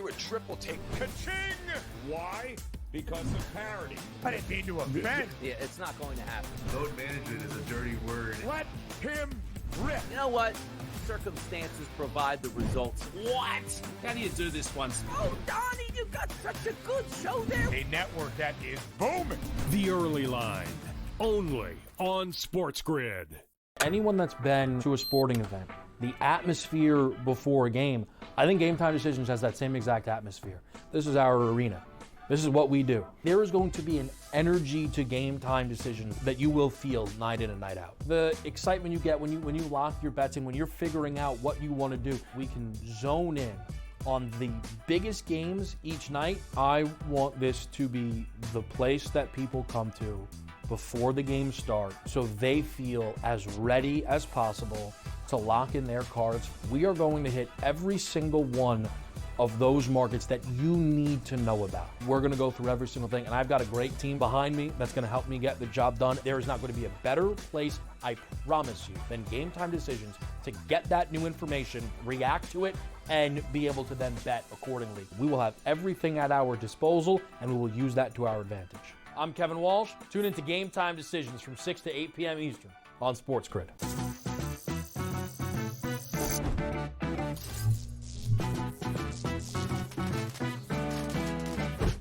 do a triple take. Ka-ching! Why? Because of parity. I didn't mean to offend. Yeah, it's not going to happen. Load management is a dirty word. Let him rip. You know what? Circumstances provide the results. What? How do you do this once? Oh, Donnie, you got such a good show there. A network that is booming. The Early Line, only on SportsGrid. Anyone that's been to a sporting event, the atmosphere before a game, I think Game Time Decisions has that same exact atmosphere. This is our arena. This is what we do. There is going to be an energy to Game Time Decisions that you will feel night in and night out. The excitement you get when you lock your bets in, when you're figuring out what you want to do, we can zone in on the biggest games each night. I want this to be the place that people come to before the games start so they feel as ready as possible to lock in their cards. We are going to hit every single one of those markets that you need to know about. We're gonna go through every single thing, and I've got a great team behind me that's gonna help me get the job done. There is not gonna be a better place, I promise you, than Game Time Decisions to get that new information, react to it, and be able to then bet accordingly. We will have everything at our disposal, and we will use that to our advantage. I'm Kevin Walsh. Tune into Game Time Decisions from 6 to 8 p.m. Eastern on SportsGrid.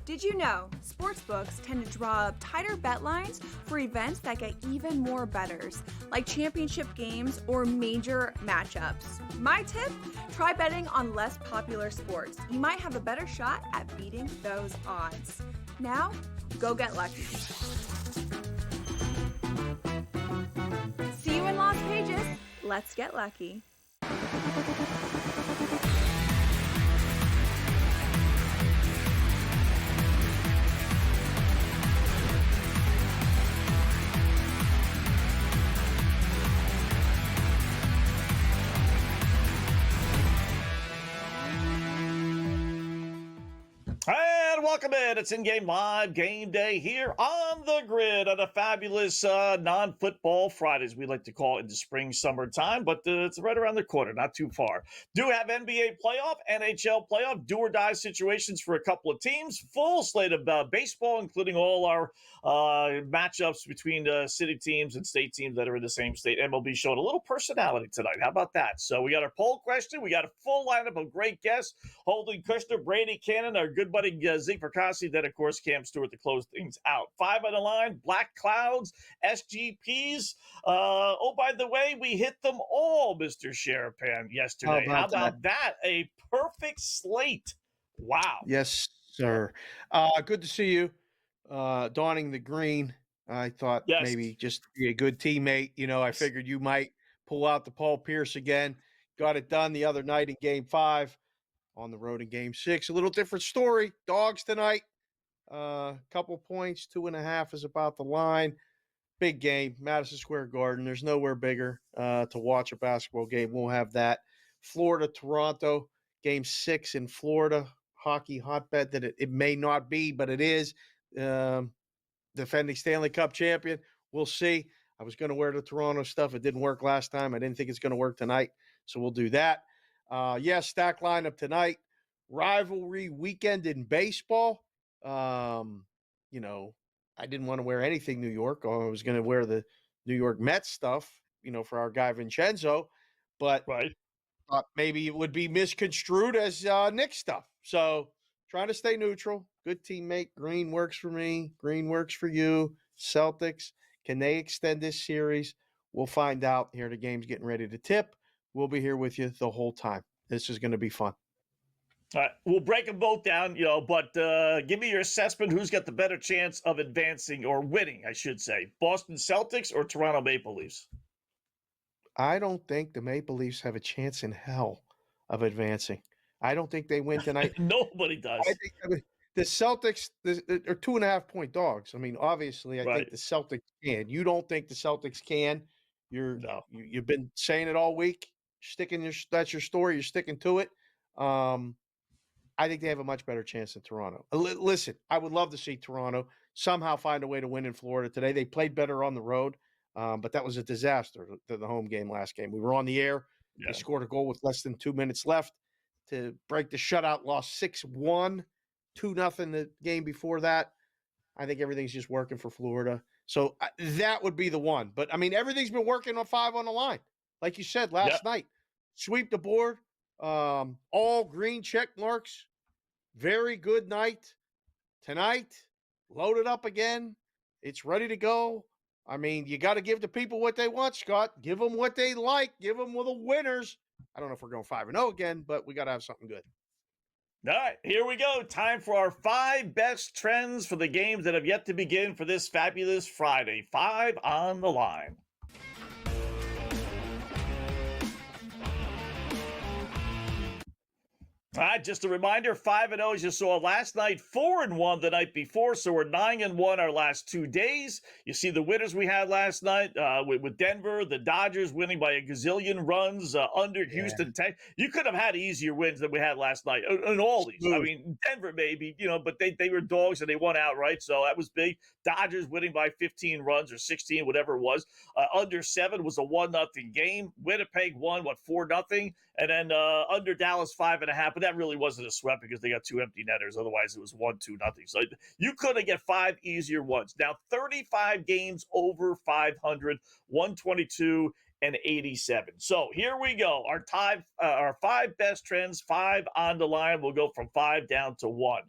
Did you know sportsbooks tend to draw up tighter bet lines for events that get even more bettors, like championship games or major matchups? My tip? Try betting on less popular sports. You might have a better shot at beating those odds. Now, go get lucky. See you in Las Pages. Let's get lucky. And welcome in. It's in-game live game day here on the grid on a fabulous non-football Fridays, we like to call it in the spring, summertime, but it's right around the corner, not too far. Do have NBA playoff, NHL playoff, do-or-die situations for a couple of teams. Full slate of baseball, including all our matchups between city teams and state teams that are in the same state. MLB showing a little personality tonight. How about that? So we got our poll question. We got a full lineup of great guests. Holden Kushner, Brady Cannon, our good buddy Zeke Percassi, then, of course, Cam Stewart to close things out. 5 on the line, Black Clouds, SGPs. Oh, by the way, we hit them all, Mr. Sharapan, yesterday. How about that? A perfect slate. Wow. Yes, sir. Good to see you. Donning the green. I thought maybe just to be a good teammate. You know, I figured you might pull out the Paul Pierce again. Got it done the other night in Game 5. On the road in Game 6. A little different story. Dogs tonight. Couple points. 2.5 is about the line. Big game. Madison Square Garden. There's nowhere bigger to watch a basketball game. We'll have that. Florida, Toronto. Game 6 in Florida. Hockey hotbed that it may not be, but it is. Defending Stanley Cup champion. We'll see. I was going to wear the Toronto stuff. It didn't work last time. I didn't think it's going to work tonight. So we'll do that. Stack lineup tonight. Rivalry weekend in baseball. I didn't want to wear anything New York. I was going to wear the New York Mets stuff, for our guy Vincenzo. But maybe it would be misconstrued as Knicks stuff. So trying to stay neutral. Good teammate. Green works for me. Green works for you. Celtics, can they extend this series? We'll find out here. The game's getting ready to tip. We'll be here with you the whole time. This is going to be fun. All right, we'll break them both down, but give me your assessment. Who's got the better chance of advancing or winning, I should say? Boston Celtics or Toronto Maple Leafs? I don't think the Maple Leafs have a chance in hell of advancing. I don't think they win tonight. Nobody does. I think the Celtics are 2.5-point dogs. I mean, obviously, I think the Celtics can. You don't think the Celtics can? You've been saying it all week. That's your story. You're sticking to it. I think they have a much better chance than Toronto. Listen, I would love to see Toronto somehow find a way to win in Florida today. They played better on the road, but that was a disaster, the home game last game. We were on the air. They scored a goal with less than 2 minutes left to break the shutout loss 6-1, 2-0 the game before that. I think everything's just working for Florida. So that would be the one. But, I mean, everything's been working on 5 on the line. Like you said last night, sweep the board, all green check marks. Very good night. Tonight, load it up again. It's ready to go. I mean, you got to give the people what they want, Scott. Give them what they like. Give them the winners. I don't know if we're going 5-0 again, but we got to have something good. All right, here we go. Time for our 5 best trends for the games that have yet to begin for this fabulous Friday. 5 on the line. All right, just a reminder, 5-0 as you saw last night, 4-1 the night before, so we're 9-1 our last 2 days. You see the winners we had last night with Denver, the Dodgers winning by a gazillion runs under Houston. You could have had easier wins than we had last night in all these. I mean, Denver maybe, but they were dogs and they won outright, so that was big. Dodgers winning by 15 runs or 16, whatever it was. Under 7 was a 1-0 game. Winnipeg won, 4-0, and then under Dallas 5.5. But that really wasn't a sweep because they got 2 empty netters. Otherwise, it was 1-2-0. So you couldn't get 5 easier ones. Now, 35 games over 500, 122 and 87. So here we go. Our 5 best trends, 5 on the line. We'll go from 5 down to 1.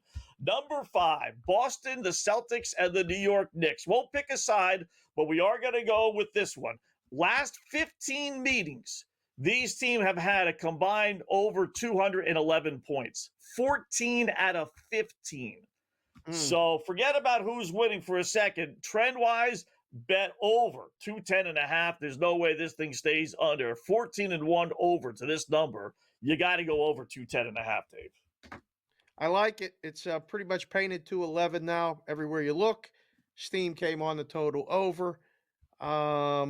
Number 5, Boston, the Celtics, and the New York Knicks. Won't pick a side, but we are going to go with this one. Last 15 meetings, these teams have had a combined over 211 points, 14 out of 15. So forget about who's winning for a second. Trend-wise, bet over 210.5. There's no way this thing stays under. 14-1 over to this number. You got to go over 210.5, Dave. I like it. It's pretty much painted 211 now. Everywhere you look, Steam came on the total over. I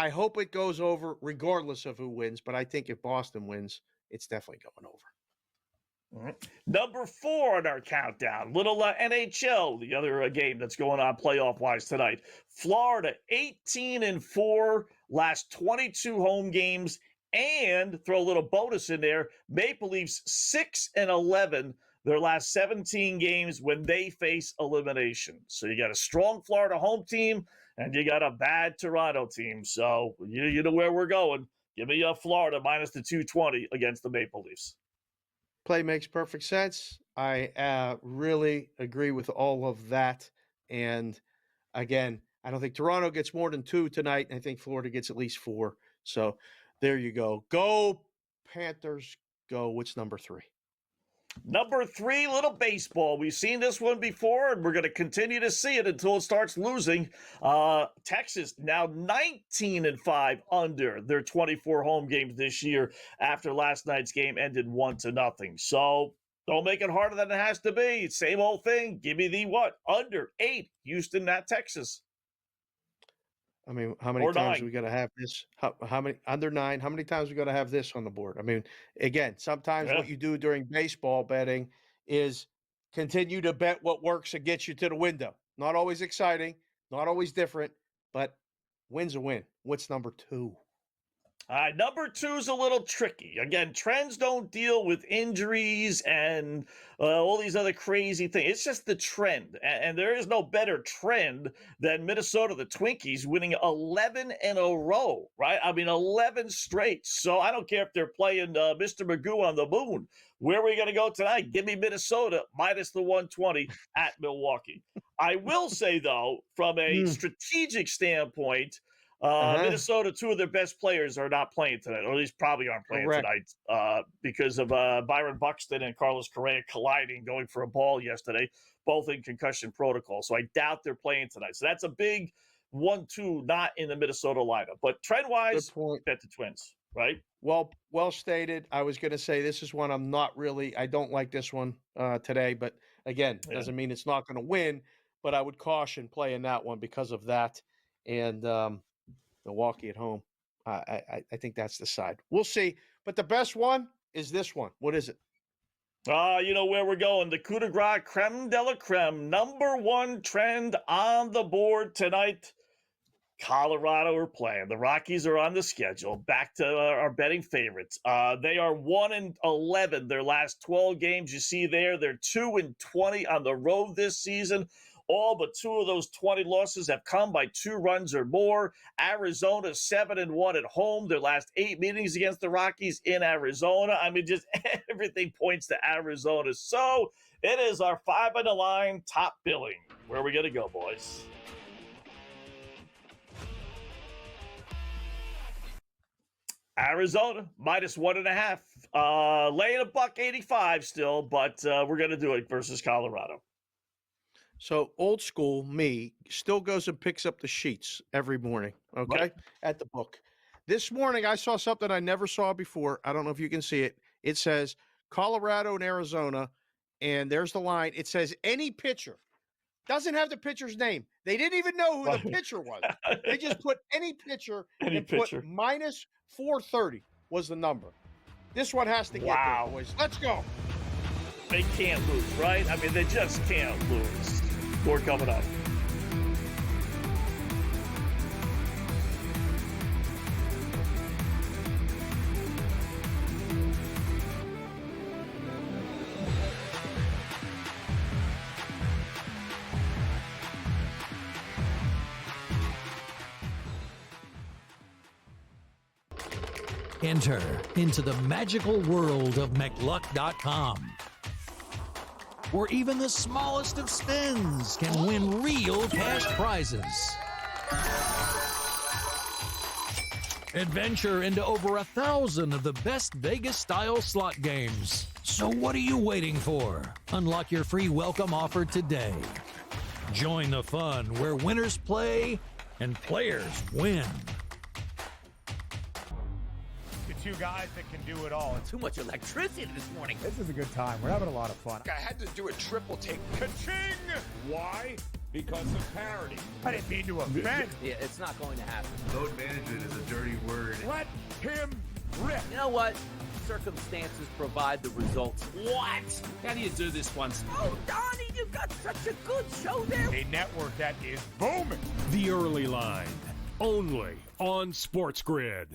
hope it goes over regardless of who wins, but I think if Boston wins, it's definitely going over. Number 4 on our countdown, little NHL, the other game that's going on playoff-wise tonight. Florida, 18-4, last 22 home games, and throw a little bonus in there, Maple Leafs 6-11, their last 17 games when they face elimination. So you got a strong Florida home team, and you got a bad Toronto team. So you know where we're going. Give me Florida minus the 220 against the Maple Leafs. Play makes perfect sense. I really agree with all of that. And again, I don't think Toronto gets more than 2 tonight. I think Florida gets at least 4. So there you go. Go Panthers. Go. What's number 3? Number 3, little baseball. We've seen this one before, and we're going to continue to see it until it starts losing. Texas now 19-5 under their 24 home games this year after last night's game ended 1-0. So don't make it harder than it has to be. Same old thing. Give me the what? Under 8, Houston at Texas. I mean, how many times do we got to have this? How many under 9? How many times we got to have this on the board? I mean, again, sometimes what you do during baseball betting is continue to bet what works and gets you to the window. Not always exciting, not always different, but win's a win. What's number 2? Number 2 is a little tricky. Again, trends don't deal with injuries and all these other crazy things. It's just the trend. And there is no better trend than Minnesota, the Twinkies, winning 11 in a row, right? I mean, 11 straight. So I don't care if they're playing Mr. Magoo on the moon. Where are we going to go tonight? Give me Minnesota minus the 120 at Milwaukee. I will say, though, from a strategic standpoint, Minnesota, 2 of their best players are not playing tonight, or at least probably aren't playing tonight because of Byron Buxton and Carlos Correa colliding, going for a ball yesterday, both in concussion protocol. So I doubt they're playing tonight. So that's a big 1-2 not in the Minnesota lineup. But trend-wise, bet the Twins, right? Well stated. I was going to say this is one I don't like this one today. But again, doesn't mean it's not going to win. But I would caution playing that one because of that. And Milwaukee at home. I think that's the side. We'll see. But the best one is this one. What is it? You know where we're going. The coup de grace, creme de la creme. Number 1 trend on the board tonight. Colorado are playing. The Rockies are on the schedule. Back to our betting favorites. They are 1-11 their last 12 games. You see there, they're 2-20 on the road this season. All but 2 of those 20 losses have come by 2 runs or more. Arizona 7-1 at home. Their last 8 meetings against the Rockies in Arizona. I mean, just everything points to Arizona. So it is our 5 on the line top billing. Where are we going to go, boys? Arizona minus 1.5. Laying $1.85 still, but we're going to do it versus Colorado. So old school me still goes and picks up the sheets every morning, okay, Right. at the book. This morning I saw something I never saw before. I don't know if you can see it. It says Colorado and Arizona, and there's the line. It says any pitcher. Doesn't have the pitcher's name. They didn't even know who the pitcher was. They just put any pitcher and put minus 430 was the number. This one has to get there, boys. Let's go. They can't lose, right? I mean, they just can't lose. More coming up. Enter into the magical world of McLuck.com, where even the smallest of spins can win real cash prizes. Adventure into over 1,000 of the best Vegas-style slot games. So what are you waiting for? Unlock your free welcome offer today. Join the fun where winners play and players win. Two guys that can do it all. Too much electricity this morning. This is a good time. We're having a lot of fun. I had to do a triple take. Ka-ching! Why? Because of parity. I didn't mean to offend. Yeah, it's not going to happen. Load management is a dirty word. Let him rip. You know what? Circumstances provide the results. What? How do you do this one? Oh, Donnie, you've got such a good show there. A network that is booming. The Early Line, only on SportsGrid.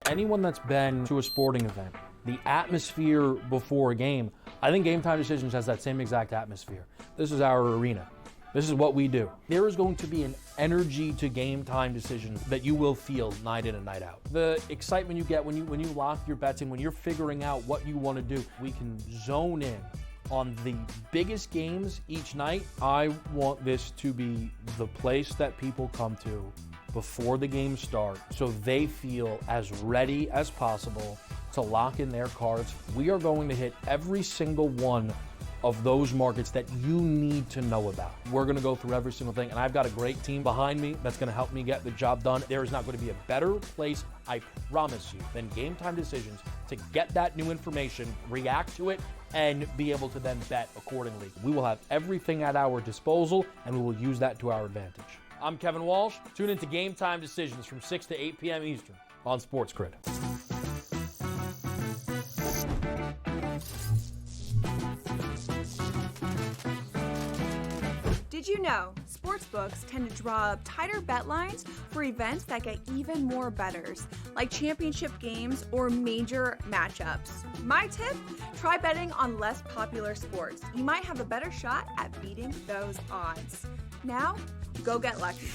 Anyone that's been to a sporting event, the atmosphere before a game, I think Game Time Decisions has that same exact atmosphere. This is our arena. This is what we do. There is going to be an energy to Game Time Decisions that you will feel night in and night out. The excitement you get when you lock your bets in, when you're figuring out what you want to do, we can zone in on the biggest games each night. I want this to be the place that people come to before the games start so they feel as ready as possible to lock in their cards. We are going to hit every single one of those markets that you need to know about. We're going to go through every single thing, and I've got a great team behind me that's going to help me get the job done. There is not going to be a better place, I promise you, than Game Time Decisions to get that new information, react to it, and be able to then bet accordingly. We will have everything at our disposal, and we will use that to our advantage. I'm Kevin Walsh. Tune into Game Time Decisions from 6 to 8 p.m. Eastern on SportsGrid. Did you know sportsbooks tend to draw up tighter bet lines for events that get even more bettors, like championship games or major matchups? My tip, try betting on less popular sports. You might have a better shot at beating those odds. Now, go get lucky.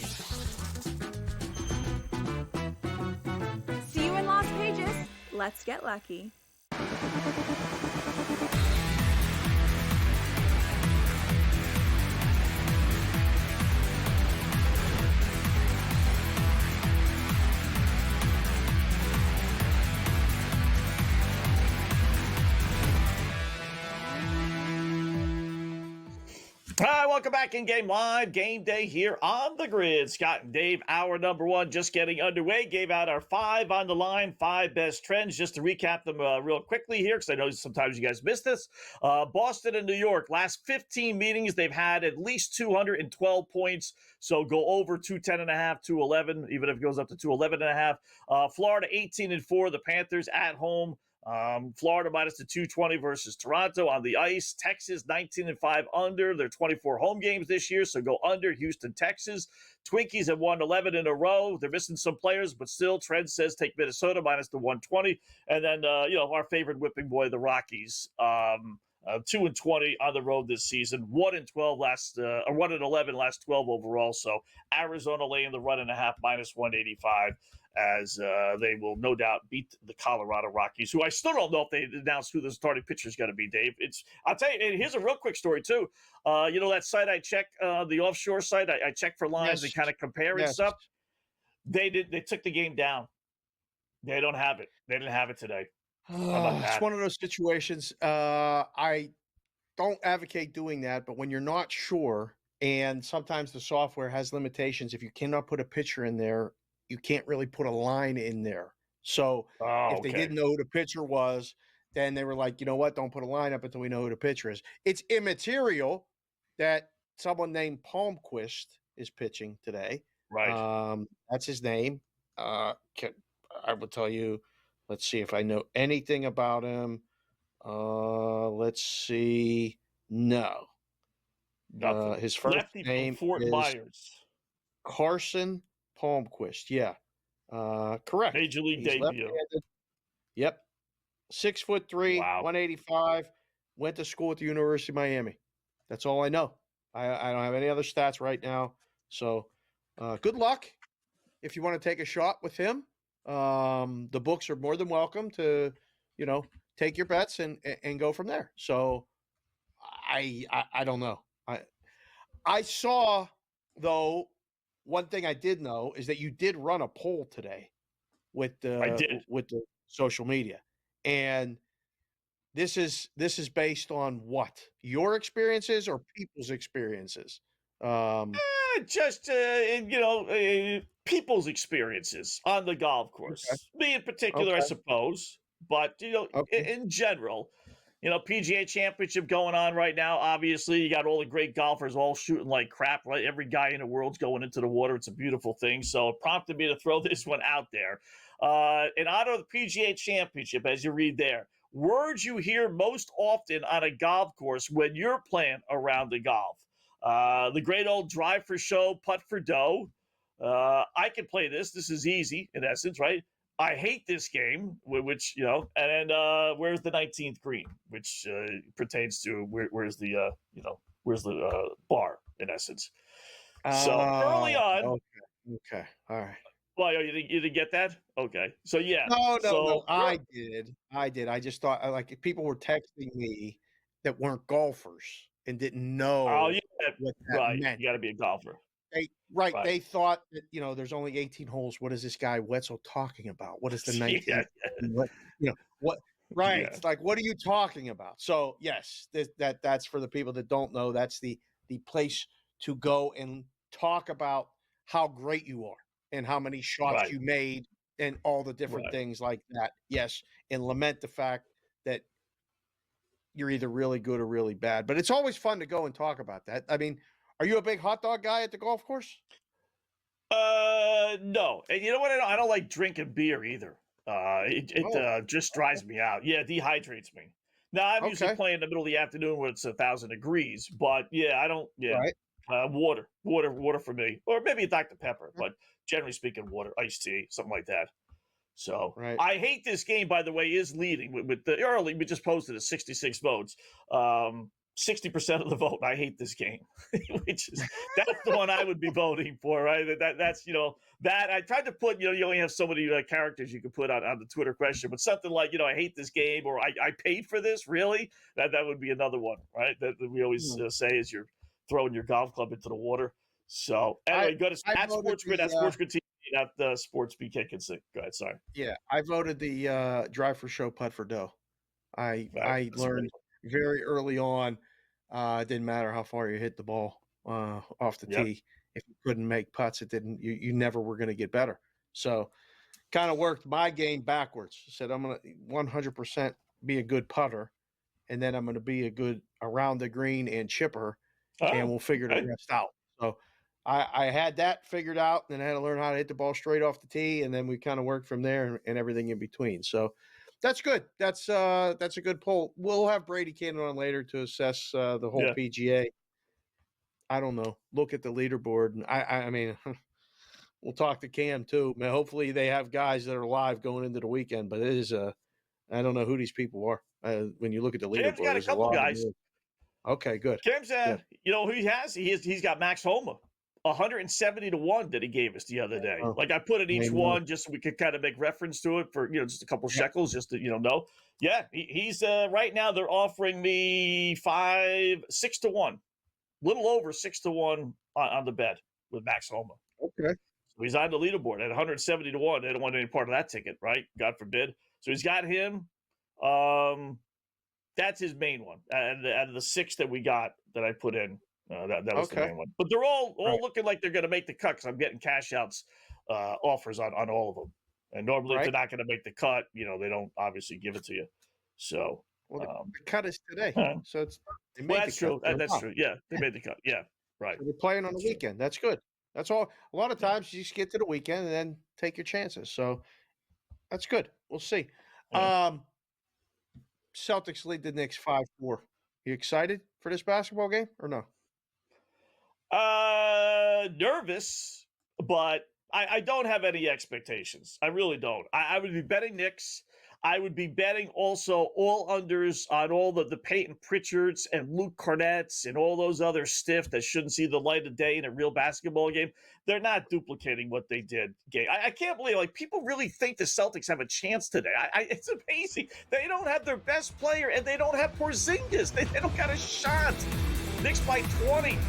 See you in Las Vegas. Let's get lucky. All right, welcome back in Game Live. Game Day here on the grid. Scott and Dave, hour number one, just getting underway. Gave out our 5 on the line, 5 best trends. Just to recap them real quickly here, because I know sometimes you guys miss this. Boston and New York, last 15 meetings, they've had at least 212 points. So go over 210.5, 211, even if it goes up to 211.5. Florida, 18-4. The Panthers at home. Florida minus the 220 versus Toronto on the ice. Texas 19-5 under. They're 24 home games this year, so go under. Houston, Texas. Twinkies have won 11 in a row. They're missing some players, but still, Trent says take Minnesota minus the 120. And then, our favorite whipping boy, the Rockies. 2-20 on the road this season. 1-12 or 1-11 last 12 overall. So Arizona laying the run and a half minus 185 as they will no doubt beat the Colorado Rockies, who I still don't know if they announced who the starting pitcher is going to be, Dave. I'll tell you, and here's a real quick story too. That site I check, the offshore site, I check for lines and kind of compare and stuff. They took the game down. They don't have it. They didn't have it today. It's one of those situations. I don't advocate doing that, but when you're not sure, and sometimes the software has limitations, if you cannot put a pitcher in there, you can't really put a line in there. So if they didn't know who the pitcher was, then they were like, you know what? Don't put a line up until we know who the pitcher is. It's immaterial that someone named Palmquist is pitching today. Right. That's his name. I will tell you. Let's see if I know anything about him. Let's see. No. His first Lefty name from Fort is Myers. Carson Palmquist. Yeah. Correct. Major League He's debut. left-handed. Yep. 6'3", 185. Went to school at the University of Miami. That's all I know. I don't have any other stats right now. So good luck if you want to take a shot with him. The books are more than welcome to, take your bets and go from there. So I don't know. I saw, though, one thing I did know is that you did run a poll today with the social media. And this is based on what? Your experiences or people's experiences? People's experiences on the golf course. Okay. Me in particular, I suppose. But, in general, PGA Championship going on right now. Obviously, you got all the great golfers all shooting like crap. Right? Every guy in the world's going into the water. It's a beautiful thing. So it prompted me to throw this one out there. In honor of the PGA Championship, as you read there, words you hear most often on a golf course when you're playing around the golf. The great old drive for show, putt for dough. I can play this. This is easy, in essence, right? I hate this game, which, and then where's the 19th green, which pertains to where's the bar, in essence. So early on. Okay. All right. Well, you didn't get that? Okay. So, yeah. No. I did. I just thought, like, if people were texting me that weren't golfers and didn't know what that meant. You got to be a golfer. They thought that, there's only 18 holes. What is this guy Wetzel talking about? What is the 19th? What? Right. Yeah. It's like, what are you talking about? So, yes, that's for the people that don't know. That's the place to go and talk about how great you are and how many shots you made and all the different things like that. Yes, and lament the fact that you're either really good or really bad. But it's always fun to go and talk about that. I mean, are you a big hot dog guy at the golf course? No. And you know what? I don't like drinking beer either. It just drives me out. Yeah, it dehydrates me. Now, I'm usually playing in the middle of the afternoon when it's 1,000 degrees. But, I don't – water for me. Or maybe a Dr. Pepper. But generally speaking, water, iced tea, something like that. So I hate this game, by the way, is leading with the early. We just posted it 66 votes. 60% of the vote. I hate this game, that's the one I would be voting for, right? That's that I tried to put. You only have so many characters you can put on the Twitter question, but something like I hate this game or I paid for this. Really, that would be another one, right? That we always say is you're throwing your golf club into the water. So anyway, go to SportsGrid at SportsGrid TV. Not the Sports BK Consent. Go ahead, sorry. Yeah, I voted the drive for show, putt for dough. I learned very early on. It didn't matter how far you hit the ball off the tee. If you couldn't make putts, it didn't. You never were going to get better. So, kind of worked my game backwards. Said I'm going to 100% be a good putter, and then I'm going to be a good around the green and chipper, and we'll figure the rest out. So. I had that figured out, and I had to learn how to hit the ball straight off the tee, and then we kind of worked from there and everything in between. So That's good. That's a good poll. We'll have Brady Cannon on later to assess the whole PGA. I don't know. Look at the leaderboard, and I mean, we'll talk to Cam too. Man, hopefully they have guys that are live going into the weekend. But it is I don't know who these people are. When you look at the leaderboard, Cam's got a there's couple lot guys. Okay, good. Cam's, good. You know who he has? He's got Max Homa, 170-1 that he gave us the other day. Oh, Like I put in each one just so we could kind of make reference to it for just a couple shekels, just to know. Yeah, he's right now they're offering me 6-1, little over 6-1 on the bet with Max Homa. Okay. So he's on the leaderboard at 170-1. They don't want any part of that ticket, right? God forbid. So he's got him. That's his main one. Out of the 6 that we got that I put in, that was the main one. But they're all looking like they're going to make the cut because I'm getting cash outs offers on all of them. And normally if they're not going to make the cut, they don't obviously give it to you. So the cut is today. So they made that's the true. cut. That's true. Yeah, they made the cut. Yeah, right. So they're playing on the weekend. That's good. That's all. A lot of times you just get to the weekend and then take your chances. So that's good. We'll see. Yeah. Celtics lead the Knicks 5-4. You excited for this basketball game or no? Nervous, but I don't have any expectations. I really don't. I would be betting Knicks. I would be betting also all unders on all the Peyton Pritchards and Luke Cornett's and all those other stiff that shouldn't see the light of day in a real basketball game. They're not duplicating what they did. I can't believe, people really think the Celtics have a chance today. It's amazing. They don't have their best player, and they don't have Porzingis. They don't got a shot. Knicks by 20.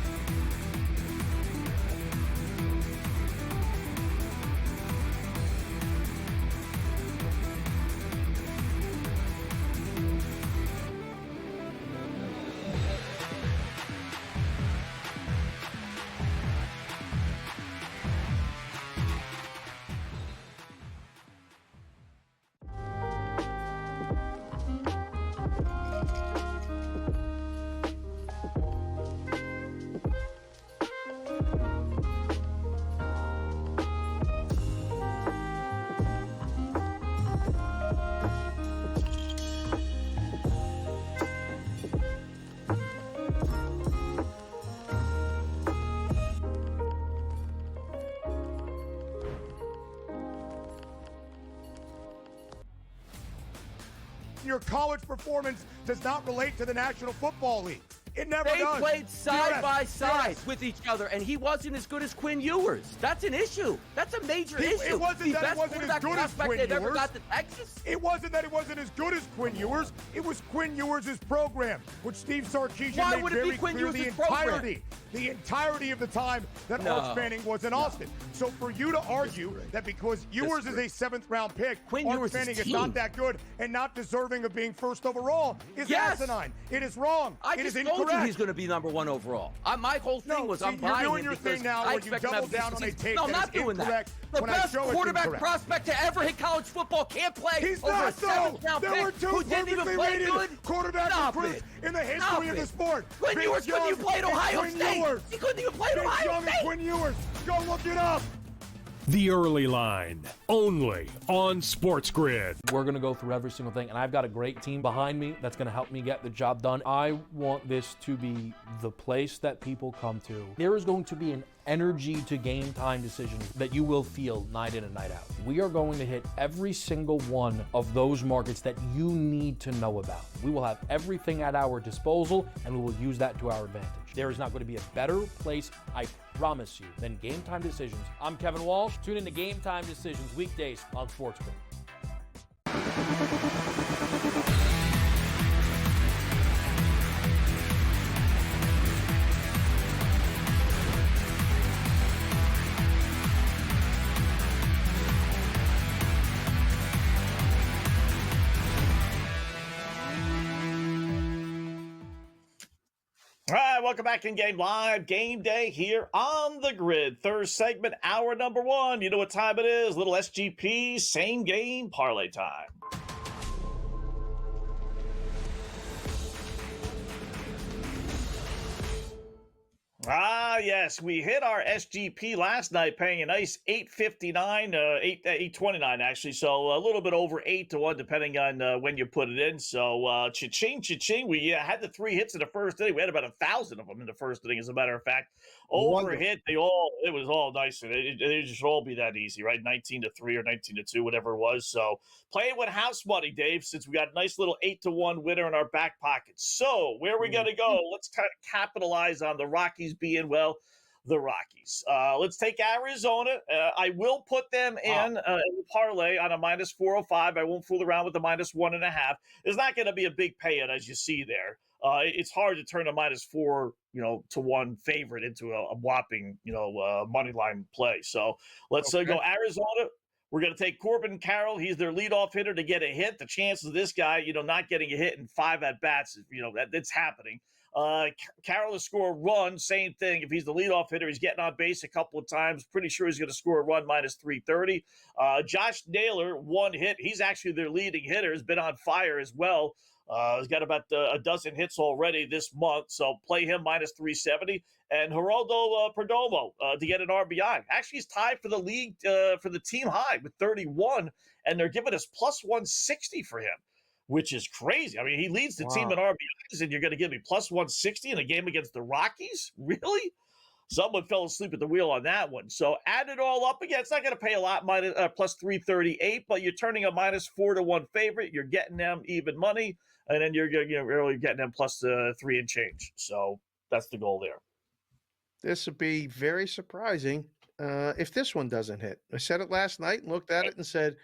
Your college performance does not relate to the National Football League. It never does. They played side by side with each other, and he wasn't as good as Quinn Ewers. That's an issue. That's a major issue. It wasn't that it wasn't as good as Quinn Ewers. Ever got Ewers. to Texas. It wasn't that it wasn't as good as Quinn Ewers. It was Quinn Ewers' program, which Steve Sarkisian made very clear the entirety of the time that Arch Manning was in Austin. So for you to argue that because Ewers is a 7th-round pick, Arch Manning is not that good and not deserving of being first overall is asinine. It is wrong. It is incorrect. He's going to be number 1 overall. My whole thing was I'm buying you're doing your thing now where you double down on a take that is incorrect. The best quarterback prospect to ever hit college football can't play He's over not, a 7th-round pick There were 2 who didn't even play good. Quarterback recruits in the history of the sport. Quinn Ewers couldn't even play at Ohio State. He couldn't even play at Ohio State. Quinn Ewers. Go look it up. The Early Line, only on SportsGrid. We're going to go through every single thing, and I've got a great team behind me that's going to help me get the job done. I want this to be the place that people come to. There is going to be an energy to game time decisions that you will feel night in and night out. We are going to hit every single one of those markets that you need to know about. We will have everything at our disposal, and we will use that to our advantage. There is not going to be a better place, I promise you, than Game Time Decisions. I'm Kevin Walsh. Tune in to Game Time Decisions weekdays on SportsGrid. All right, welcome back in Game Live. Game Day here on the grid. Third segment, hour number 1. You know what time it is. Little SGP, same game, parlay time. Ah, yes, we hit our SGP last night, paying a nice 859, 829 actually. So a little bit over 8-1, depending on when you put it in. So cha-ching, cha-ching. We had the 3 hits in the first inning. We had about 1,000 of them in the first inning, as a matter of fact. Over a hit, it was all nice. It just all be that easy, right? 19-3 or 19-2, whatever it was. So playing with house money, Dave, since we got a nice little 8-1 winner in our back pocket. So where are we going to go? Let's kind of capitalize on the Rockies being, well, the Rockies. Let's take Arizona. I will put them in parlay on a -405. I won't fool around with the -1.5. There's not going to be a big payout, as you see there. It's hard to turn a -4, to 1 favorite into a whopping, money line play. So let's go Arizona. We're going to take Corbin Carroll. He's their leadoff hitter to get a hit. The chances of this guy, not getting a hit in 5 at-bats, that's happening. Carroll to score a run, same thing. If he's the leadoff hitter, he's getting on base a couple of times. Pretty sure he's going to score a run, -330. Josh Naylor, 1 hit. He's actually their leading hitter. Has been on fire as well. He's got about a dozen hits already this month, so play him -370. And Geraldo Perdomo to get an RBI. Actually, he's tied for the league, for the team high with 31, and they're giving us +160 for him, which is crazy. I mean, he leads the team in RBIs, and you're going to give me +160 in a game against the Rockies? Really? Someone fell asleep at the wheel on that one. So add it all up again. It's not going to pay a lot, +338, but you're turning a -4-1 favorite. You're getting them even money, and then you're really getting them +3 and change. So that's the goal there. This would be very surprising if this one doesn't hit. I said it last night and looked at it and said,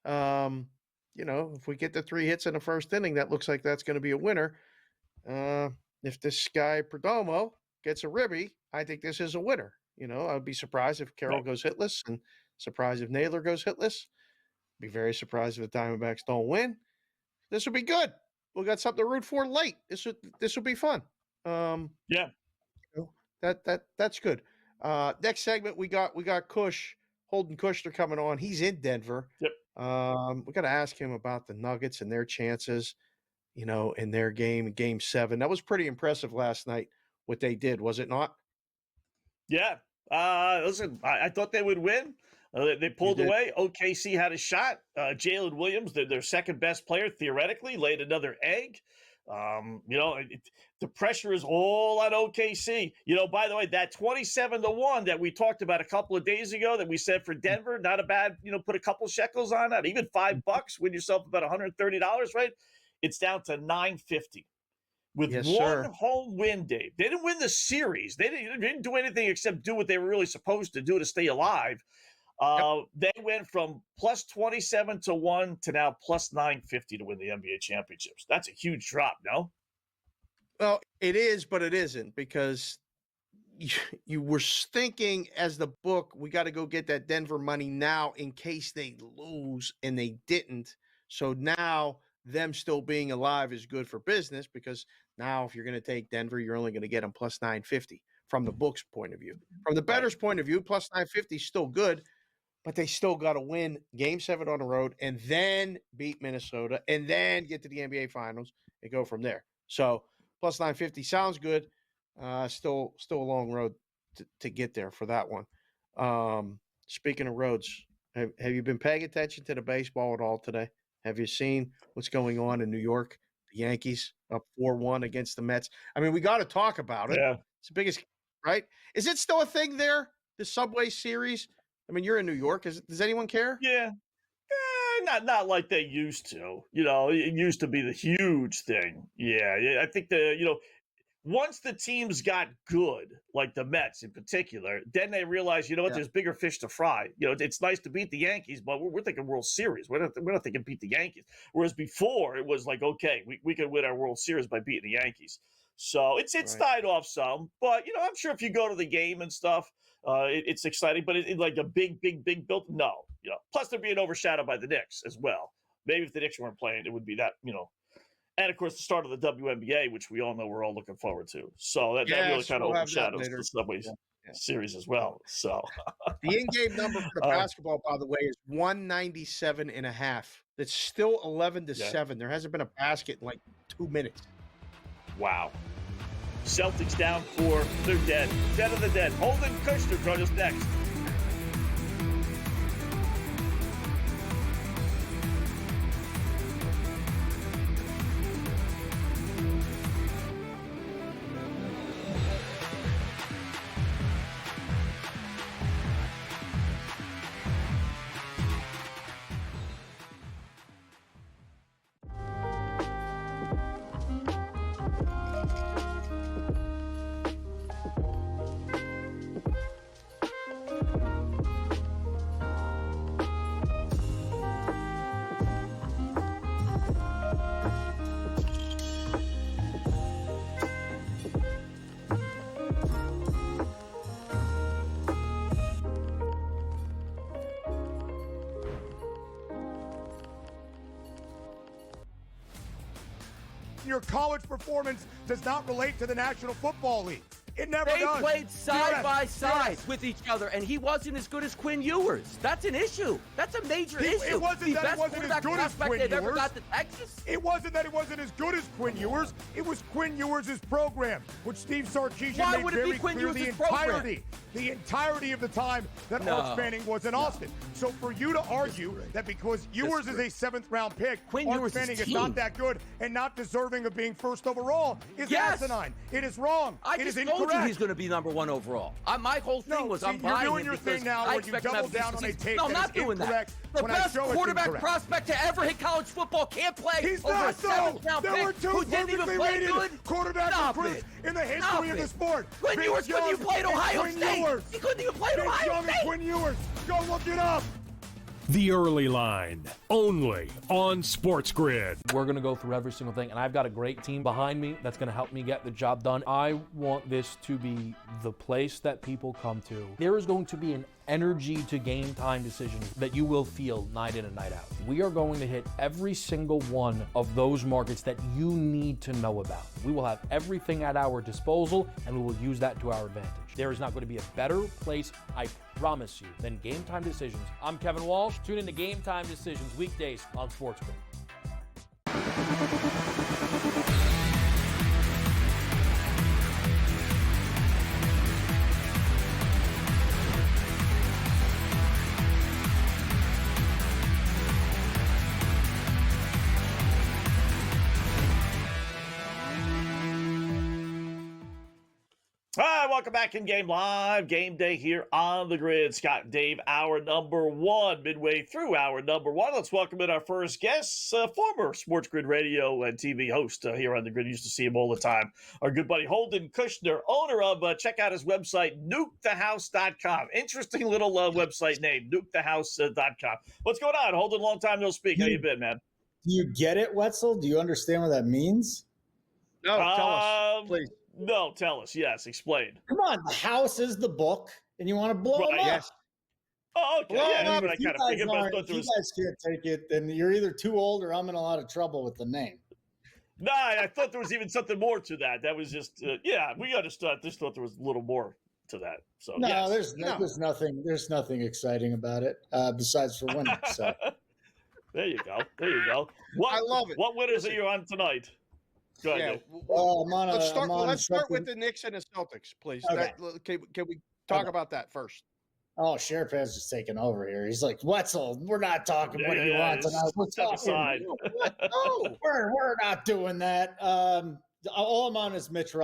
if we get the 3 hits in the first inning, that looks like that's going to be a winner. If this guy Perdomo gets a ribby, I think this is a winner. I'd be surprised if Carroll goes hitless, and surprised if Naylor goes hitless. Be very surprised if the Diamondbacks don't win. This would be good. We got something to root for late. This would be fun. That's good. Next segment we got Kush, Holden Kushner coming on. He's in Denver. Yep. We got to ask him about the Nuggets and their chances, in their game 7. That was pretty impressive last night, what they did, was it not? Yeah. Listen, I thought they would win. They pulled away. OKC had a shot. Jalen Williams, their second best player, theoretically, laid another egg. The pressure is all on OKC. By the way, that 27-1 that we talked about a couple of days ago that we said for Denver, not a bad, put a couple shekels on that. Even $5, win yourself about $130, right? It's down to $950. With one home win, Dave. They didn't win the series. They didn't do anything except do what they were really supposed to do to stay alive. They went from +27-1 to now +950 to win the NBA championships. That's a huge drop, no? Well, it is, but it isn't, because you were thinking as the book, we got to go get that Denver money now in case they lose, and they didn't. So now them still being alive is good for business, because now if you're going to take Denver, you're only going to get them +950 from the book's point of view. From the bettor's point of view, +950 is still good, but they still got to win Game 7 on the road and then beat Minnesota and then get to the NBA Finals and go from there. So +950 sounds good. Still a long road to get there for that one. Speaking of roads, have you been paying attention to the baseball at all today? Have you seen what's going on in New York? The Yankees up 4-1 against the Mets. I mean, we got to talk about it. Yeah. It's the biggest, right? Is it still a thing there, the Subway Series? I mean, you're in New York. Does anyone care? Yeah. Not like they used to. It used to be the huge thing. Yeah. I think once the teams got good, like the Mets in particular, then they realized, there's bigger fish to fry. It's nice to beat the Yankees, but we're thinking World Series. We're not thinking beat the Yankees. Whereas before, it was like, okay, we could win our World Series by beating the Yankees. So it's died off some, but I'm sure if you go to the game and stuff, it's exciting. But it's like a big build. No, Plus they're being overshadowed by the Knicks as well. Maybe if the Knicks weren't playing, it would be that. And of course the start of the WNBA, which we all know we're all looking forward to. So that really kind of overshadows the Subway Series as well. So the in-game number for the basketball, by the way, is 197.5. It's still 11-7. There hasn't been a basket in like 2 minutes. Wow. Celtics down 4. They're dead. Dead of the dead. Holden Kushner join us next. Your college performance does not relate to the National Football League. It never They does. played side by side with each other, and he wasn't as good as Quinn Ewers. That's an issue. That's a major issue. It wasn't that it wasn't as good as Quinn Ewers. Ever Ewers. got to Texas. It wasn't that it wasn't as good as Quinn Ewers. It was Quinn Ewers' program, which Steve Sarkisian Why made would it be very Quinn clear Ewers' the entirety of the time that Arch Manning was in Austin. So for you to argue that because Ewers is a 7th-round pick, Arch Manning is not that good and not deserving of being first overall is asinine. It is wrong. It is incorrect. I just told you he's going to be number 1 overall. My whole thing was I'm buying you're doing him your because thing now I where you expect him to double have a down on a decent tape season. No, I'm that not is doing that. incorrect The when I best show it's quarterback incorrect. prospect to ever hit college football can't play He's over not, a 7th-round There were pick two who didn't even perfectly play rated good. quarterback Stop recruits it. in the history of the sport. Quinn Vince Ewers couldn't Young even play at and Ohio Quinn State. Ewers. He couldn't even play at Vince Ohio Young State. and Quinn Ewers. Go look it up. The Early Line, only on SportsGrid. We're going to go through every single thing, and I've got a great team behind me that's going to help me get the job done. I want this to be the place that people come to. There is going to be an energy to game time decisions that you will feel night in and night out. We are going to hit every single one of those markets that you need to know about. We will have everything at our disposal, and we will use that to our advantage. There is not going to be a better place, I promise you, than Game Time Decisions. I'm Kevin Walsh. Tune in to Game Time Decisions weekdays on SportsGrid. All right, welcome back in Game Live. Game Day here on the grid. Scott and Dave, hour number 1, midway through hour number 1. Let's welcome in our first guest, former SportsGrid radio and TV host here on the grid. Used to see him all the time. Our good buddy Holden Kushner, owner of, check out his website, nukethehouse.com. Interesting little website name, nukethehouse.com. What's going on, Holden? Long time no speak. How you been, man? Do you get it, Wetzel? Do you understand what that means? No, tell us, please. No, tell us. Yes, explain. Come on, the house is the book, and you want to blow them up. Yes. Oh, okay. Well, Yeah, if I you kind of guys figured, but I aren't- thought if there you was. guys can't take it, then you're either too old or I'm in a lot of trouble with the name. Nah, I thought there was even something more to that. That was just, yeah, we understood. I just thought there was a little more to that. So No, yes. there's nothing. There's nothing exciting about it besides for winning. So There you go. There you go. What, I love it. What winners are you on tonight? Go ahead. Yeah, Dave. well, I'm on a, let's start. I'm on Let's start something- with the Knicks and the Celtics, please. Okay. Can we talk about that first? Oh, Sharapan's just taking over here. He's like, Wetzel, we're not talking what you want tonight. We're step talking. aside. No, we're not doing that. All I'm on is Mitch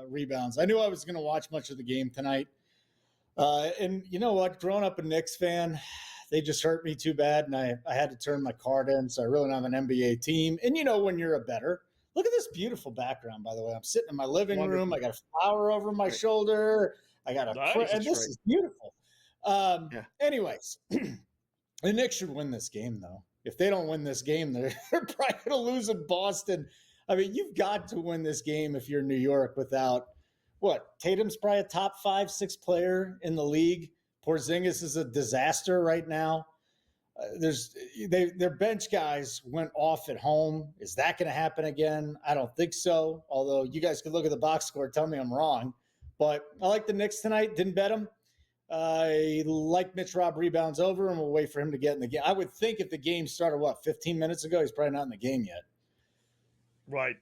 rebounds. I knew I was going to watch much of the game tonight. And you know what? Growing up a Knicks fan, they just hurt me too bad, and I had to turn my card in, so I really don't have an NBA team. And you know when you're a bettor. Look at this beautiful background, by the way. I'm sitting in my living room. I got a flower over my shoulder. I got and this is beautiful. Anyways, the Knicks should win this game, though. If they don't win this game, they're probably going to lose in Boston. I mean, you've got to win this game if you're New York without what? Tatum's probably a top 5-6 player in the league. Porzingis is a disaster right now. Their bench guys went off at home. Is that going to happen again? I don't think so. Although you guys could look at the box score, tell me I'm wrong. But I like the Knicks tonight. Didn't bet them. I like Mitch rebounds over, and we'll wait for him to get in the game. I would think if the game started 15 minutes ago, he's probably not in the game yet. Right.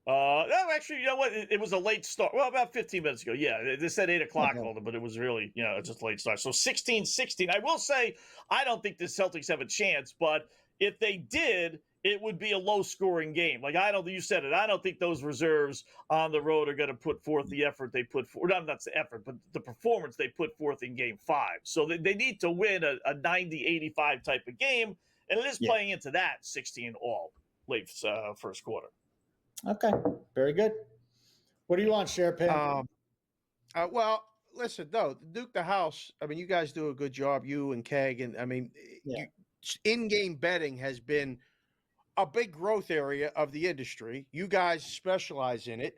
No, actually, you know what? It was a late start. Well, about 15 minutes ago. Yeah, they said 8 o'clock, but it was really, just a late start. So 16-16. I will say, I don't think the Celtics have a chance, but if they did, it would be a low-scoring game. Like, you said it, I don't think those reserves on the road are going to put forth the effort they put forth. Not the effort, but the performance they put forth in Game 5. So they need to win a 90-85 type of game, and it is playing into that 16-all late first quarter. Okay, very good. What do you want, Sharapan? Well, listen, no, Duke the House. I mean, you guys do a good job, you and Keg, and I mean, in-game betting has been a big growth area of the industry. You guys specialize in it.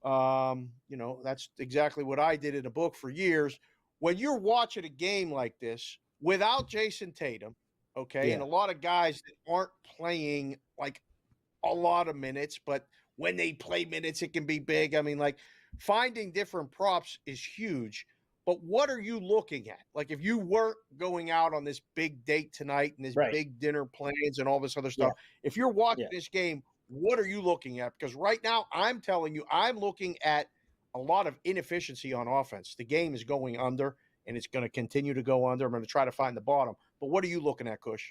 That's exactly what I did in a book for years. When you're watching a game like this without Jason Tatum, and a lot of guys that aren't playing like a lot of minutes, but when they play minutes, it can be big. I mean, like finding different props is huge. But what are you looking at? Like if you weren't going out on this big date tonight and this big dinner plans and all this other stuff, if you're watching this game, what are you looking at? Because right now, I'm telling you, I'm looking at a lot of inefficiency on offense. The game is going under, and it's going to continue to go under. I'm going to try to find the bottom. But what are you looking at, Kush?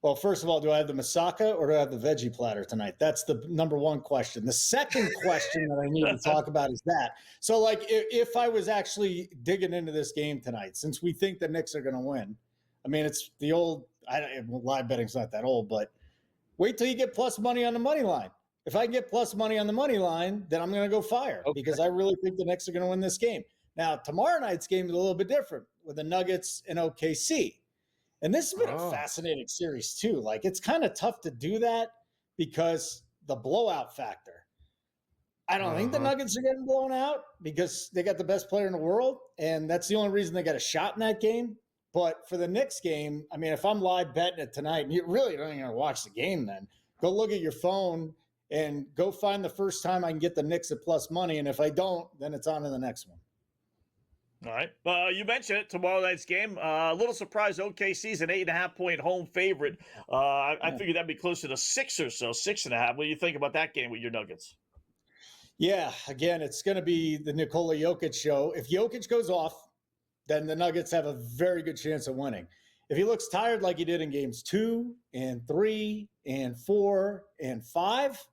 Well, first of all, do I have the Masaka or do I have the veggie platter tonight? That's the number one question. The second question that I need to talk about is that. So, like, if I was actually digging into this game tonight, since we think the Knicks are going to win, I mean, it's the old, live betting's not that old, but wait till you get plus money on the money line. If I get plus money on the money line, then I'm going to go fire because I really think the Knicks are going to win this game. Now, tomorrow night's game is a little bit different with the Nuggets and OKC. And this has been a fascinating series, too. Like, it's kind of tough to do that because the blowout factor. I don't think the Nuggets are getting blown out because they got the best player in the world, and that's the only reason they got a shot in that game. But for the Knicks game, I mean, if I'm live betting it tonight, and you really don't even watch the game then, go look at your phone and go find the first time I can get the Knicks at plus money. And if I don't, then it's on to the next one. All right. You mentioned it, tomorrow night's game. A little surprise, OKC's an 8.5-point home favorite. I figured that'd be closer to 6 or so, 6.5. What do you think about that game with your Nuggets? Yeah, again, it's going to be the Nikola Jokic show. If Jokic goes off, then the Nuggets have a very good chance of winning. If he looks tired like he did in games 2 and 3 and 4 and 5,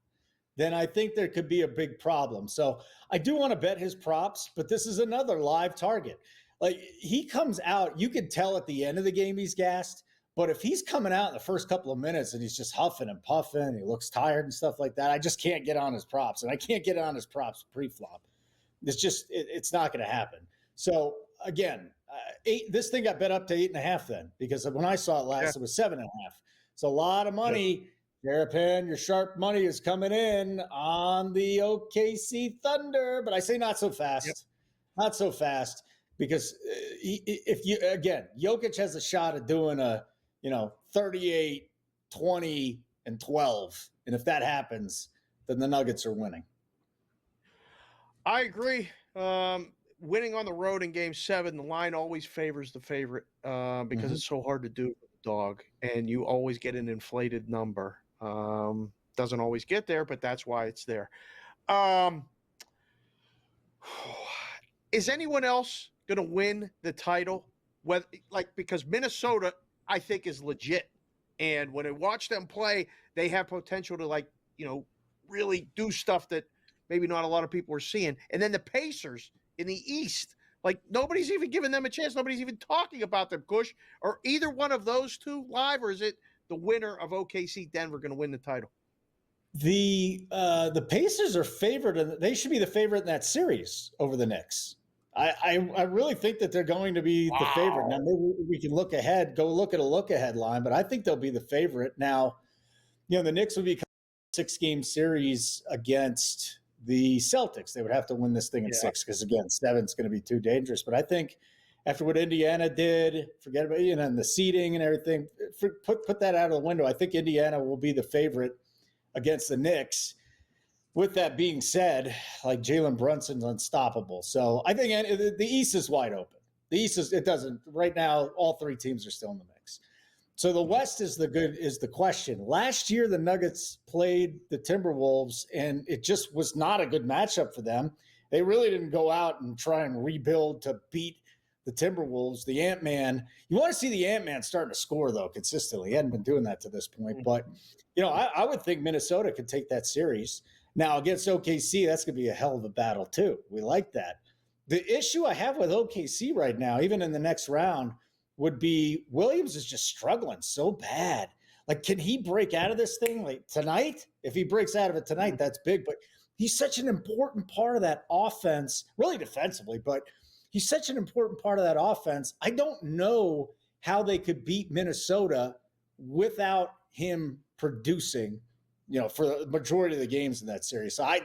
then I think there could be a big problem. So I do want to bet his props, but this is another live target. Like he comes out, you could tell at the end of the game he's gassed, but if he's coming out in the first couple of minutes and he's just huffing and puffing, he looks tired and stuff like that, I just can't get on his props, and I can't get on his props pre-flop. It's just, it's not going to happen. So again, this thing got bet up to 8.5 then, because when I saw it last, it was 7.5. So a lot of money. Sharapan, your sharp money is coming in on the OKC Thunder, but I say not so fast. Not so fast, because Jokic has a shot at doing a 38, 20, and 12. And if that happens, then the Nuggets are winning. I agree. Winning on the road in Game 7, the line always favors the favorite because it's so hard to do with the dog, and you always get an inflated number. Doesn't always get there, but that's why it's there. Is anyone else going to win the title? Because Minnesota, I think, is legit. And when I watch them play, they have potential to really do stuff that maybe not a lot of people are seeing. And then the Pacers in the East, nobody's even giving them a chance. Nobody's even talking about them, Kush. Are either one of those two live, or is it the winner of OKC Denver going to win the title? The Pacers are favored, and they should be the favorite in that series over the Knicks. I really think that they're going to be the favorite. Now, maybe we can look ahead, go look at a look-ahead line, but I think they'll be the favorite. Now, the Knicks would be a 6-game series against the Celtics. They would have to win this thing in 6 because, again, 7's going to be too dangerous. But I think after what Indiana did, forget about and the seeding and everything, put that out of the window. I think Indiana will be the favorite against the Knicks. With that being said, Jalen Brunson's unstoppable. So I think the East is wide open. The East right now, all 3 teams are still in the mix. So the West is the question. Last year, the Nuggets played the Timberwolves, and it just was not a good matchup for them. They really didn't go out and try and rebuild to beat the Timberwolves. The Ant-Man, you want to see the Ant-Man starting to score, though, consistently. He hadn't been doing that to this point. But, I would think Minnesota could take that series. Now, against OKC, that's going to be a hell of a battle, too. We like that. The issue I have with OKC right now, even in the next round, would be Williams is just struggling so bad. Like, can he break out of this thing like tonight? If he breaks out of it tonight, that's big. But he's such an important part of that offense, really defensively, but he's such an important part of that offense. I don't know how they could beat Minnesota without him producing, for the majority of the games in that series. So I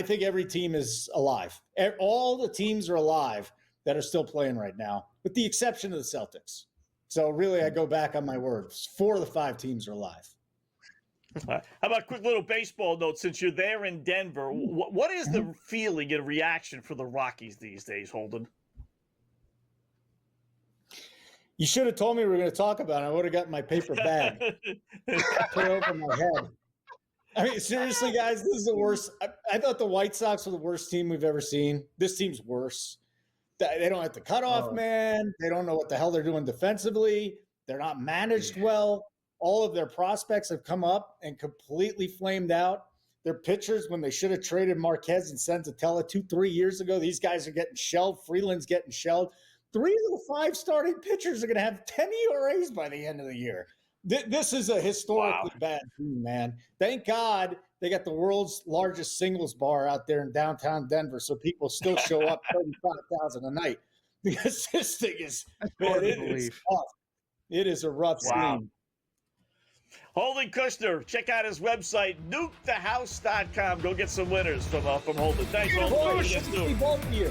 think every team is alive. All the teams are alive that are still playing right now, with the exception of the Celtics. So really, I go back on my words. 4 of the 5 teams are alive. How about a quick little baseball note? Since you're there in Denver, what is the feeling and reaction for the Rockies these days, Holden? You should have told me we were going to talk about it. I would have gotten my paper bag, put it over my head. I mean, seriously, guys, this is the worst. I thought the White Sox were the worst team we've ever seen. This team's worse. They don't have the cutoff man. They don't know what the hell they're doing defensively. They're not managed well. All of their prospects have come up and completely flamed out. Their pitchers, when they should have traded Marquez and Senzatella 2-3 years ago, these guys are getting shelled. Freeland's getting shelled. 3 of the 5 starting pitchers are going to have 10 ERAs by the end of the year. This is a historically bad team, man. Thank God they got the world's largest singles bar out there in downtown Denver, so people still show up 35,000 a night. Because this thing is, man, it's tough. It is a rough scheme. Holden Kushner, check out his website, nukethehouse.com. Go get some winners from Holden. Thanks, Holden. Both of you.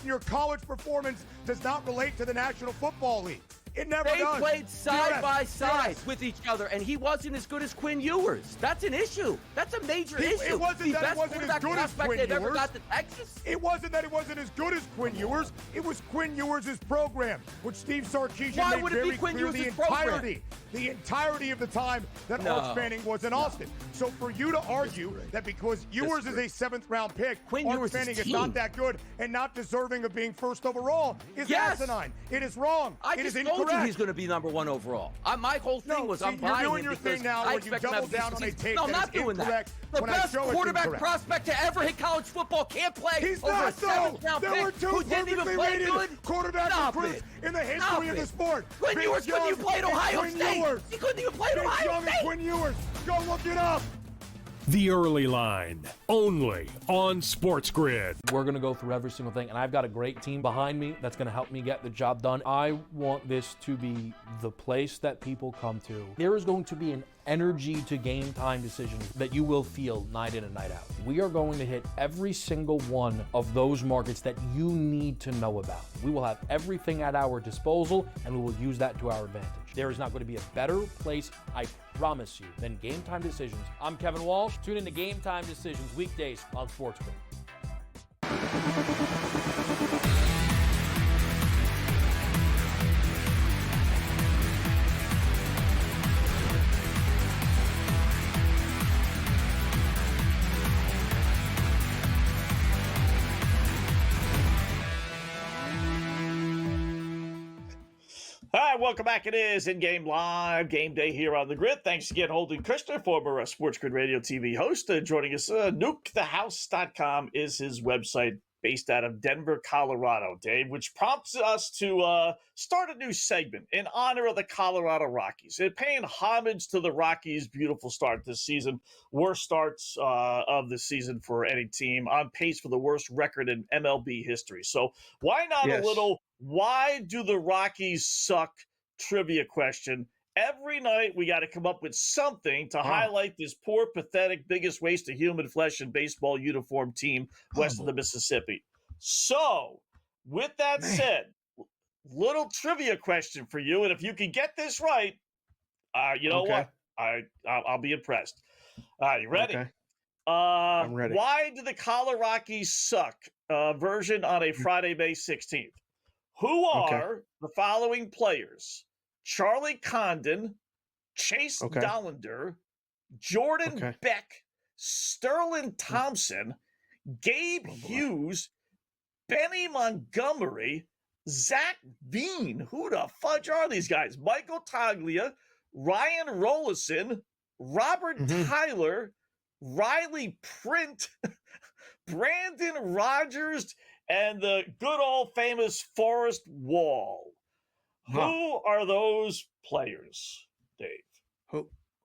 Your college performance does not relate to the National Football League. It never does. They played side by side with each other, and he wasn't as good as Quinn Ewers. That's an issue. That's a major issue. It wasn't that it wasn't as good as Quinn Ewers. Ever got to Texas. It wasn't that it wasn't as good as Quinn Ewers. It was Quinn Ewers' program, which Steve Sarkisian made very clear the entirety of the time that Arch Manning was in Austin. So for you to argue that because Ewers is a 7th-round pick, Arch Manning is not that good and not deserving of being first overall is asinine. It is wrong. It is incorrect. He's going to be number 1 overall. My whole thing was I'm buying you're doing your thing now where you double down on a take that is incorrect. The best quarterback prospect to ever hit college football can't play. He's over not a 7th-round There were pick 2 who didn't even perfectly play rated good. quarterback recruits in the history of the sport. Quinn Ewers couldn't even play at Ohio State. He couldn't even play at Ohio State. Quinn Ewers, go look it up. The Early Line, only on SportsGrid. We're going to go through every single thing, and I've got a great team behind me that's going to help me get the job done. I want this to be the place that people come to. There is going to be an energy to game time decisions that you will feel night in and night out. We are going to hit every single one of those markets that you need to know about. We will have everything at our disposal, and we will use that to our advantage. There is not going to be a better place, I promise you, than Game Time Decisions. I'm Kevin Walsh. Tune in to Game Time Decisions weekdays on SportsGrid. All right, welcome back. It is in-game live game day here on the grid. Thanks again, Holden Kushner, former SportsGrid radio TV host, joining us. NukeTheHouse.com is his website, based out of Denver, Colorado, Dave, which prompts us to start a new segment in honor of the Colorado Rockies. And paying homage to the Rockies' beautiful start this season, worst starts of the season for any team, on pace for the worst record in MLB history. So why not a little "why do the Rockies suck" trivia question? Every night we got to come up with something to highlight this poor, pathetic, biggest waste of human flesh and baseball uniform team west of the Mississippi. So, with that said, little trivia question for you, and if you can get this right, you know what? I'll be impressed. You ready? Okay. I'm ready. Why do the Colorado Rockies suck? Version on a Friday, May 16th. Who are the following players? Charlie Condon, Chase Dollander, Jordan Beck, Sterling Thompson, Gabe Hughes, Benny Montgomery, Zach Veen. Who the fudge are these guys? Michael Toglia, Ryan Rollison, Robert Tyler, Riley Print, Brandon Rogers, and the good old famous Forrest Wall. Who are those players, Dave?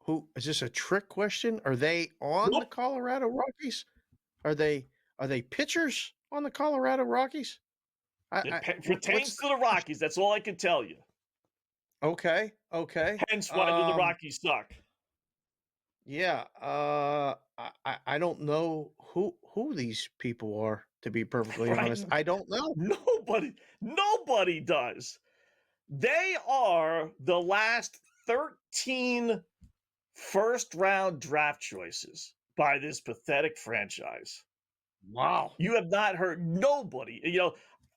Who is this a trick question? Are they on the Colorado Rockies? Are they pitchers on the Colorado Rockies? It pertains to the Rockies. That's all I can tell you. Okay. Hence why do the Rockies suck. Yeah. I don't know who these people are, to be perfectly honest. I don't know. Nobody does. They are the last 13 first-round draft choices by this pathetic franchise. Wow. You have not heard nobody.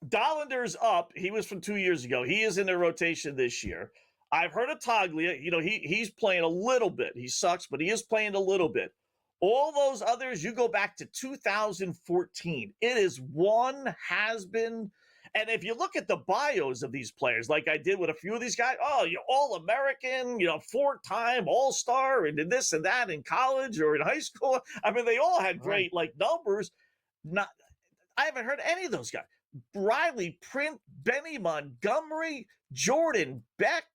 Dollander's up. He was from 2 years ago. He is in the rotation this year. I've heard of Toglia. He's playing a little bit. He sucks, but he is playing a little bit. All those others, you go back to 2014. It is one has-been. And if you look at the bios of these players, like I did with a few of these guys, you're All-American, 4-time All-Star, and this and that in college or in high school. I mean, they all had great numbers. I haven't heard any of those guys. Riley Print, Benny Montgomery, Jordan Beck,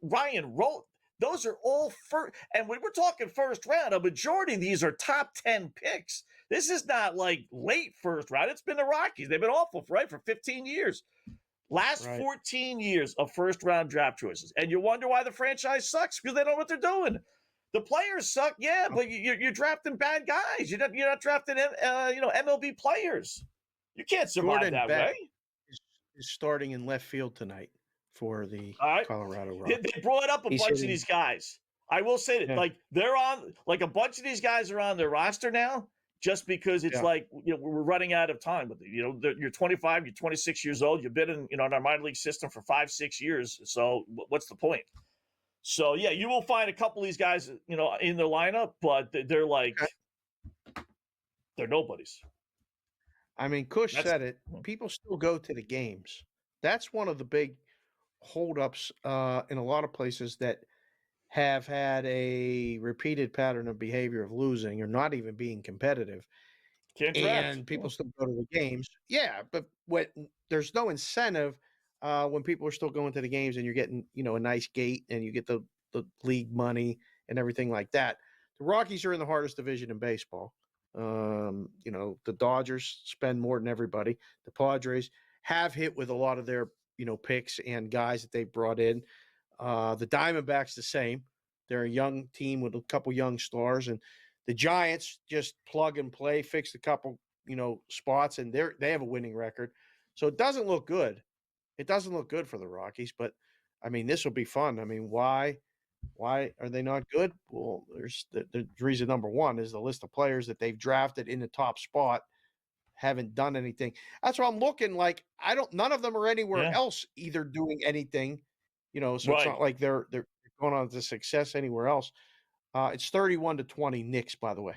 Ryan Roll. Those are all first. And when we're talking first round, a majority of these are top 10 picks. This is not like late first round. It's been the Rockies. They've been awful, for 15 years. Last 14 years of first round draft choices. And you wonder why the franchise sucks, because they don't know what they're doing. The players suck, but you're drafting bad guys. You're not drafting MLB players. You can't survive Jordan that Beck way. Is starting in left field tonight for the Colorado Rockies. They brought up a bunch of these guys. I will say that, they're on, a bunch of these guys are on their roster now, just because it's we're running out of time with it. You're 25, you're 26 years old. You've been in our minor league system for 5-6 years. So what's the point? So you will find a couple of these guys, in the lineup, but they're they're nobodies. I mean, Kush said it. People still go to the games. That's one of the big holdups in a lot of places that have had a repeated pattern of behavior of losing or not even being competitive. And people still go to the games. Yeah, but there's no incentive when people are still going to the games and you're getting, a nice gate and you get the league money and everything like that. The Rockies are in the hardest division in baseball. The Dodgers spend more than everybody. The Padres have hit with a lot of their, picks and guys that they've brought in. The Diamondbacks the same. They're a young team with a couple young stars, and the Giants just plug and play, fix a couple, spots, and they have a winning record. So it doesn't look good. It doesn't look good for the Rockies, but I mean, this will be fun. I mean, why are they not good? Well, there's the reason number one is the list of players that they've drafted in the top spot haven't done anything. That's why I'm looking like none of them are anywhere else either doing anything, so it's not like they're going on to success anywhere else. It's 31-20 Knicks, by the way.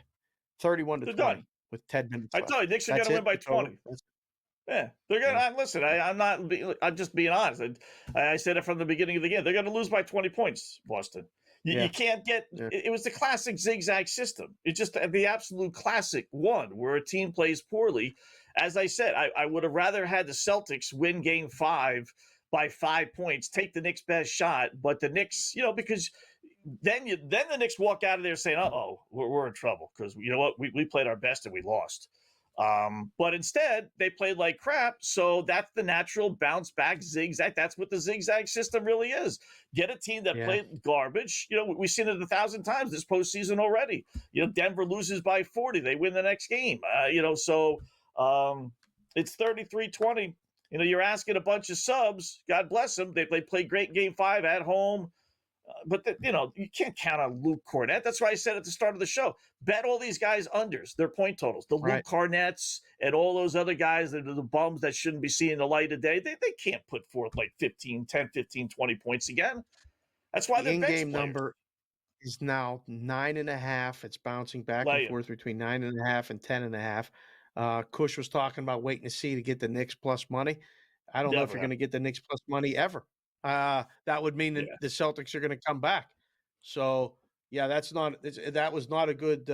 31-20 with 10 minutes left. I tell you, Knicks are going to win by 20. Yeah, they're gonna listen. I'm just being honest. I said it from the beginning of the game. They're gonna lose by 20 points, Boston. You can't get. It was the classic zigzag system. It's just the absolute classic one where a team plays poorly. As I said, I would have rather had the Celtics win Game 5 by 5 points, take the Knicks' best shot, but the Knicks, because then the Knicks walk out of there saying, "Uh-oh, we're in trouble," because you know what, we played our best and we lost. But instead, they played like crap. So that's the natural bounce back zigzag. That's what the zigzag system really is. Get a team that played garbage. We've seen it 1,000 times this postseason already. Denver loses by 40. They win the next game. So it's 33-20. You're asking a bunch of subs. God bless them. They played great Game 5 at home. But you can't count on Luke Cornett. That's why I said at the start of the show, bet all these guys unders, their point totals. The Luke Cornetts and all those other guys that are the bums that shouldn't be seeing the light of day, they can't put forth like 10, 15, 20 points again. That's why the in-game number is now 9.5. It's bouncing back and forth between 9.5 and 10.5. Kush was talking about waiting to see to get the Knicks plus money. I don't know if you're going to get the Knicks plus money ever. That would mean that the Celtics are going to come back. So that was not a good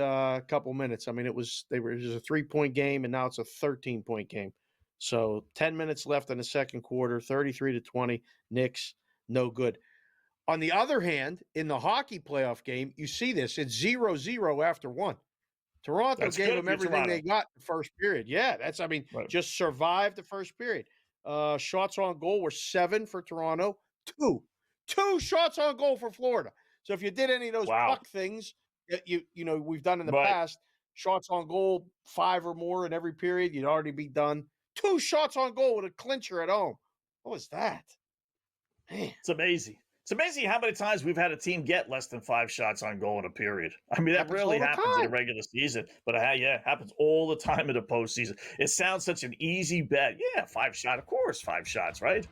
couple minutes. I mean, it was a 3-point game and now it's a 13-point game. So 10 minutes left in the second quarter, 33-20, Knicks, no good. On the other hand, in the hockey playoff game, you see this. It's 0-0 after one. Toronto gave them everything they got in the first period. Yeah, just survived the first period. Shots on goal were 7 for Toronto, 2 shots on goal for Florida. So if you did any of those puck things that we've done in the past, shots on goal 5 or more in every period, you'd already be done. 2 shots on goal with a clincher at home. What was that? Man, it's amazing. It's amazing how many times we've had a team get less than 5 shots on goal in a period. I mean, that rarely happens in the regular season, but it happens all the time in the postseason. It sounds such an easy bet. Yeah, 5 shot, of course, 5 shots, right?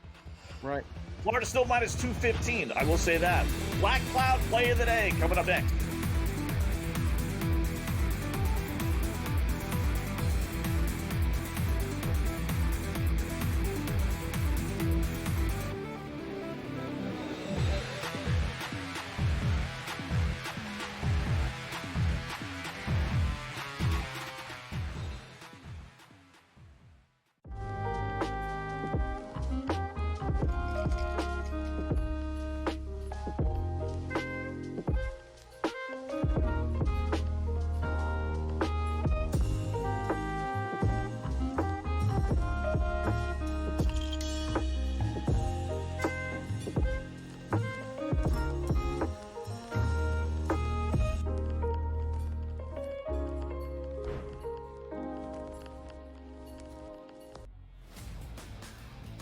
Right. Florida still minus 215. I will say that. Black Cloud play of the day coming up next.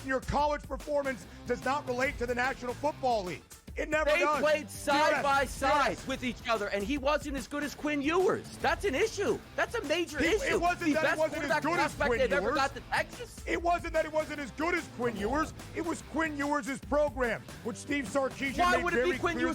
Your college performance does not relate to the National Football League. It never does. They played side by side with each other, and he wasn't as good as Quinn Ewers. That's an issue. That's a major issue. It wasn't that he wasn't as good as Quinn Ewers. Ever got to Texas. It wasn't that he wasn't as good as Quinn Ewers. It was Quinn Ewers' program, which Steve Sarkisian made very clear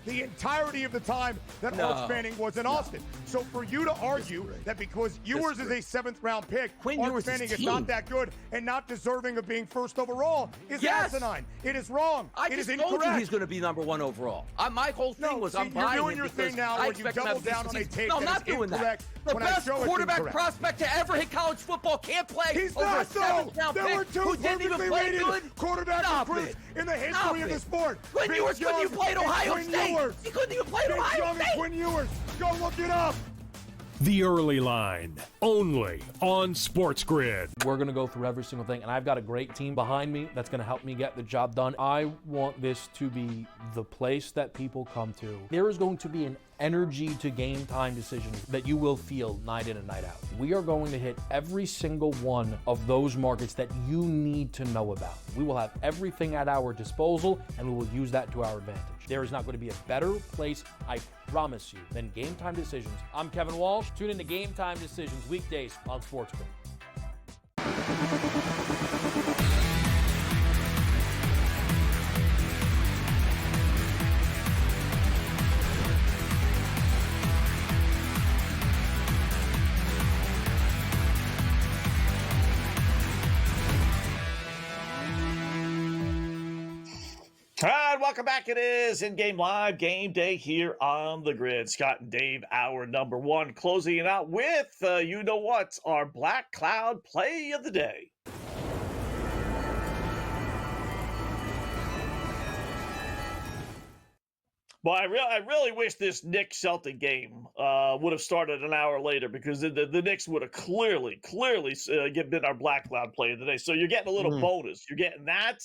the entirety of the time that Arch Manning was in Austin. So for you to argue that because Ewers is a 7th-round pick, Arch Manning is not that good and not deserving of being first overall is asinine. It is wrong. It is incorrect. I told you he's going to be number 1 overall. My whole thing was I'm buying you're doing your thing now where you double down on a take no, I'm not doing that. The best quarterback prospect to ever hit college football can't play. He's over not a 7th-round There were 2 perfectly rated quarterbacks in the history of the sport. Quinn Ewers couldn't even play at Ohio State. He couldn't even play at Ohio State. Quinn Ewers. Go look it up. The Early Line, only on SportsGrid. We're going to go through every single thing, and I've got a great team behind me that's going to help me get the job done. I want this to be the place that people come to. There is going to be an energy to game time decisions that you will feel night in and night out. We are going to hit every single one of those markets that you need to know about. We will have everything at our disposal, and we will use that to our advantage. There is not going to be a better place, I promise you, than Game Time Decisions. I'm Kevin Walsh. Tune in to Game Time Decisions weekdays on SportsGrid. All right, welcome back. It is in-game live game day here on the grid. Scott and Dave, hour number one, closing it out with, you know what, our Black Cloud play of the day. Well, I really wish this Knicks Celtic game would have started an hour later, because the Knicks would have clearly been our Black Cloud play of the day. So you're getting a little bonus. You're getting that.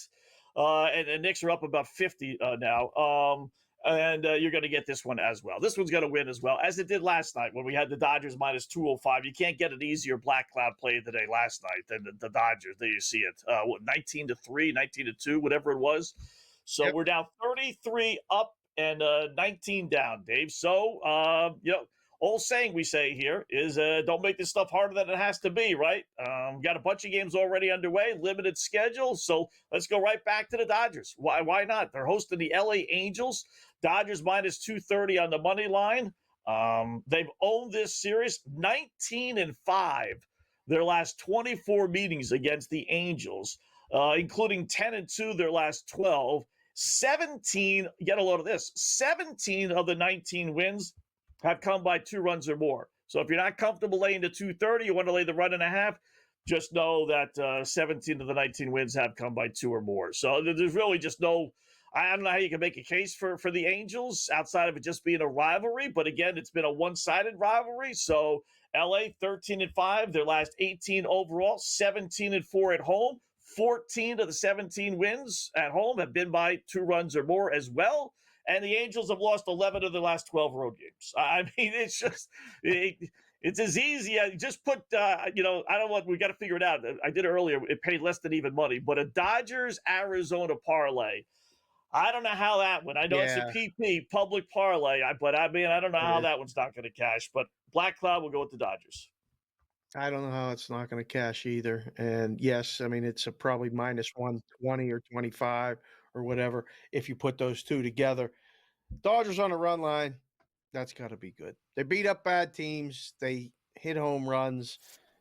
And the Knicks are up about 50 now. And you're going to get this one as well. This one's going to win as well, as it did last night when we had the Dodgers minus 205. You can't get an easier Black Cloud play of the day last night than the Dodgers. There you see it. 19-3, 19-2, whatever it was. So we're down 33 up and 19 down, Dave. So, old saying we say here is don't make this stuff harder than it has to be, right? Got a bunch of games already underway, limited schedule. So let's go right back to the Dodgers. Why not? They're hosting the LA Angels. Dodgers minus 230 on the money line. They've owned this series 19-5 their last 24 meetings against the Angels, including 10-2 their last 12. 17, get a load of this, 17 of the 19 wins have come by 2 runs or more. So if you're not comfortable laying the 230, you want to lay the 1.5, just know that 17 of the 19 wins have come by 2 or more. So there's really just no, I don't know how you can make a case for the Angels outside of it just being a rivalry. But again, it's been a one-sided rivalry. So LA 13-5, their last 18 overall, 17-4 at home. 14 of the 17 wins at home have been by 2 runs or more as well. And the Angels have lost 11 of the last 12 road games. I mean, it's just, it's as easy as just put, I don't know what, we got to figure it out. I did it earlier. It paid less than even money, but a Dodgers-Arizona parlay. I don't know how that went. I know it's a PP, public parlay, but I mean, I don't know how that one's not going to cash. But Black Cloud will go with the Dodgers. I don't know how it's not going to cash either. And yes, I mean, it's a probably minus 120 or 25 or whatever. If you put those two together, Dodgers on a run line, that's got to be good. They beat up bad teams. They hit home runs.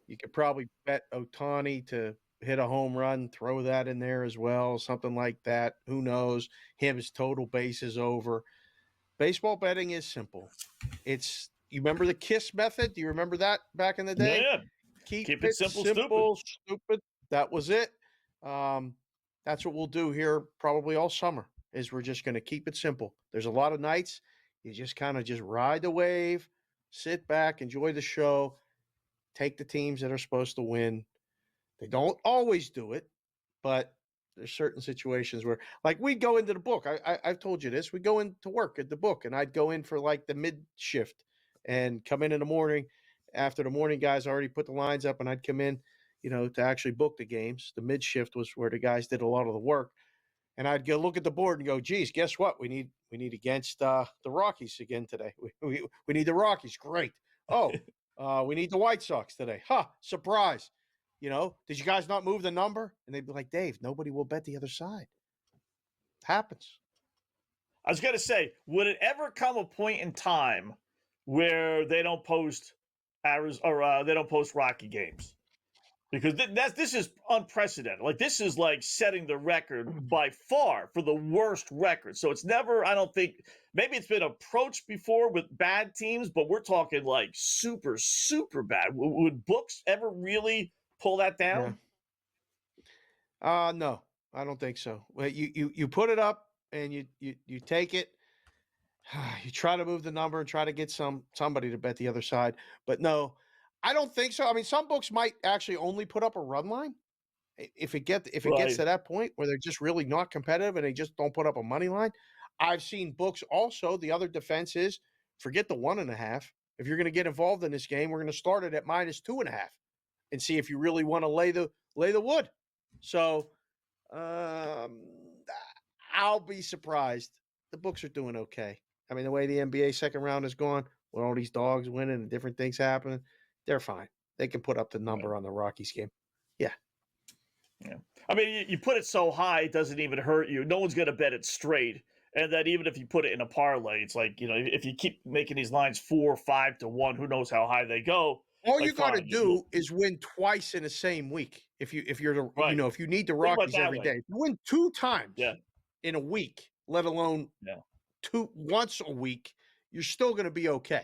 You could probably bet Ohtani to hit a home run, throw that in there as well, something like that. Who knows? His total bases over. Baseball betting is simple. You remember the KISS method? Do you remember that back in the day? Yeah. Keep it simple, stupid. That was it. That's what we'll do here probably all summer, is we're just going to keep it simple. There's a lot of nights you just kind of just ride the wave, sit back, enjoy the show, take the teams that are supposed to win. They don't always do it, but there's certain situations where, like, we'd go into the book. I've told you this. We'd go into work at the book, and I'd go in for like the mid shift and come in the morning after the morning guys already put the lines up, and I'd come in, to actually book the games. The mid shift was where the guys did a lot of the work, and I'd go look at the board and go, geez, guess what? We need against the Rockies again today. We need the Rockies. Great. Oh, we need the White Sox today. Surprise. Did you guys not move the number? And they'd be like, Dave, nobody will bet the other side. It happens. I was going to say, would it ever come a point in time where they don't post they don't post Rocky games? Because this is unprecedented. Like, this is like setting the record by far for the worst record. So it's never, I don't think, maybe it's been approached before with bad teams, but we're talking like super, super bad. Would books ever really pull that down? Yeah. No, I don't think so. Well, you put it up and you take it. You try to move the number and try to get somebody to bet the other side. But no, I don't think so. I mean, some books might actually only put up a run line if it gets to that point where they're just really not competitive and they just don't put up a money line. I've seen books also. The other defense is forget the 1.5. If you're going to get involved in this game, we're going to start it at minus 2.5 and see if you really want to lay the wood. So I'll be surprised. The books are doing okay. I mean, the way the NBA second round is going, with all these dogs winning and different things happening, they're fine. They can put up the number on the Rockies game. Yeah. I mean, you put it so high, it doesn't even hurt you. No one's going to bet it straight. And then even if you put it in a parlay, it's like, if you keep making these lines 4 or 5 to 1, who knows how high they go. All you got to do is win twice in the same week. If you need the Rockies every day, win 2 times in a week, let alone once a week, you're still going to be okay.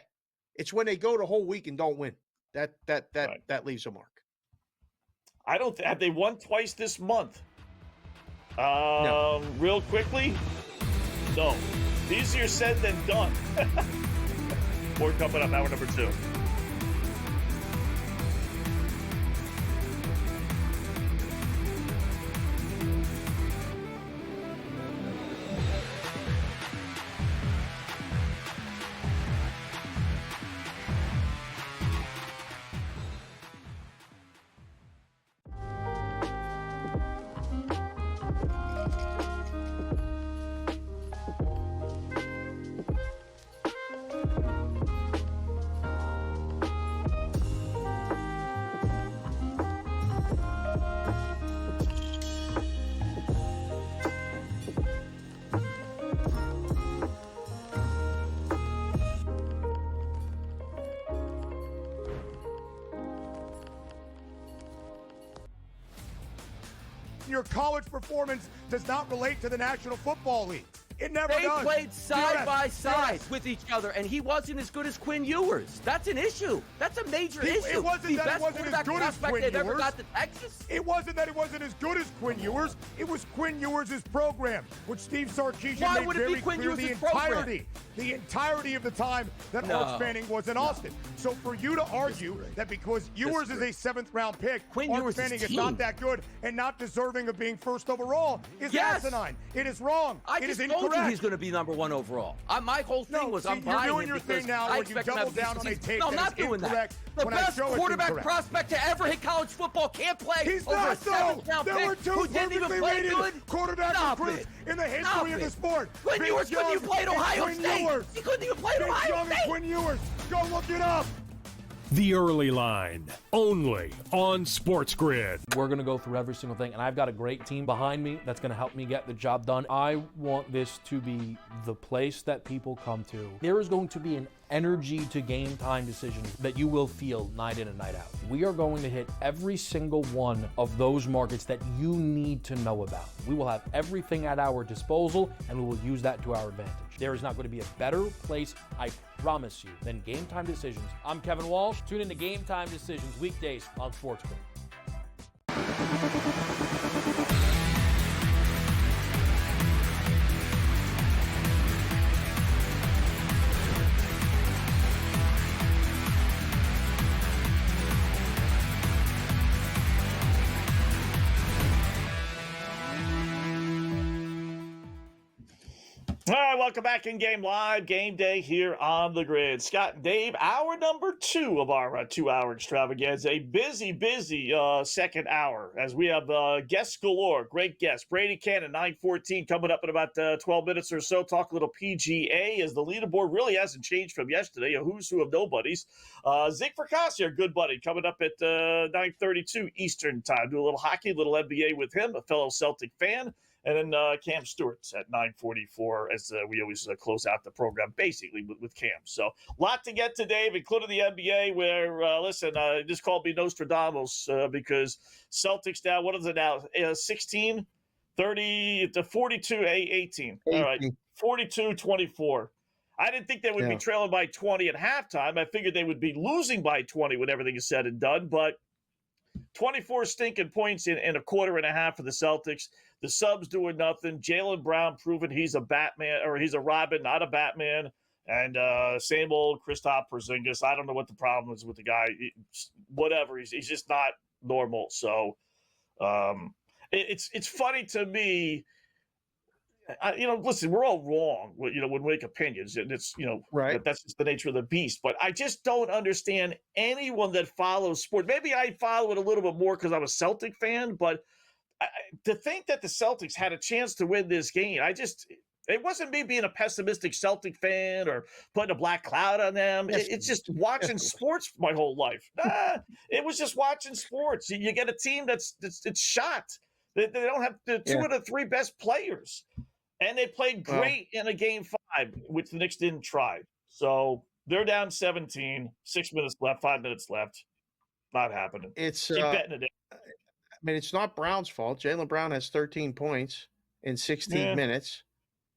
It's when they go the whole week and don't win that leaves a mark. I don't have they won twice this month. No. Real quickly, no. Easier said than done. More coming up, hour number 2. Your college performance does not relate to the National Football League. It never They does. played side by side with each other, and he wasn't as good as Quinn Ewers. That's an issue. That's a major issue. It wasn't that he wasn't as good as Quinn Ewers. Ever got to Texas? It wasn't that he wasn't as good as Quinn Ewers. It was Quinn Ewers' program, which Steve Sarkisian made very clear the entirety of the time that Arch Manning was in Austin. So for you to argue that because Ewers is a 7th-round pick, Arch Manning is not that good and not deserving of being first overall is asinine. It is wrong. It is incorrect. I told you he's going to be number 1 overall. My whole thing was I'm buying you're doing your thing now when you double down on a tape that is incorrect. The best quarterback prospect to ever hit college football can't play. He's not, though. There were 2 perfectly rated quarterback recruits in the history of the sport. Quinn Ewers couldn't even play at Ohio State. He couldn't even play at Ohio State. Quinn Ewers. Go look it up. The Early Line, only on SportsGrid. We're going to go through every single thing, and I've got a great team behind me that's going to help me get the job done. I want this to be the place that people come to. There is going to be an energy to game time decisions that you will feel night in and night out. We are going to hit every single one of those markets that you need to know about. We will have everything at our disposal, and we will use that to our advantage. There is not going to be a better place, I promise you, than Game Time Decisions. I'm Kevin Walsh. Tune in to Game Time Decisions weekdays on SportsGrid. All right, welcome back in Game Live, Game Day here on the Grid. Scott and Dave, hour number 2 of our 2-hour extravaganza. A busy second hour as we have guests galore, great guests. Brady Cannon, 9:14, coming up in about 12 minutes or so. Talk a little PGA as the leaderboard really hasn't changed from yesterday. A who's who of nobodies. Zeke Fracassi, our good buddy, coming up at 9:32 Eastern time. Do a little hockey, a little NBA with him, a fellow Celtic fan. And then Cam Stewart's at 9:44 as we always close out the program, basically, with Cam. So a lot to get to, Dave, including the NBA where, listen, just called me Nostradamus because Celtics now, what is it now, 16, 30 to 42, 18. All right, 42-24. I didn't think they would be trailing by 20 at halftime. I figured they would be losing by 20 when everything is said and done, but 24 stinking points in a quarter and a half for the Celtics. The subs doing nothing. Jaylen Brown proving he's a Batman, or he's a Robin, not a Batman. And same old Kristaps Porzingis. I don't know what the problem is with the guy. Whatever. He's just not normal. So it's funny to me. Listen, we're all wrong, when we make opinions, and it's, right. That's just the nature of the beast. But I just don't understand anyone that follows sport. Maybe I follow it a little bit more because I'm a Celtic fan, but to think that the Celtics had a chance to win this game, it wasn't me being a pessimistic Celtic fan or putting a black cloud on them. It's just watching sports my whole life. It was just watching sports. You get a team it's shot. They don't have the 2 of the 3 best players. And they played great in a game 5, which the Knicks didn't try. So they're down 17, 6 minutes left, 5 minutes left. Not happening. It's keep betting it. I mean, it's not Brown's fault. Jaylen Brown has 13 points. in 16 minutes,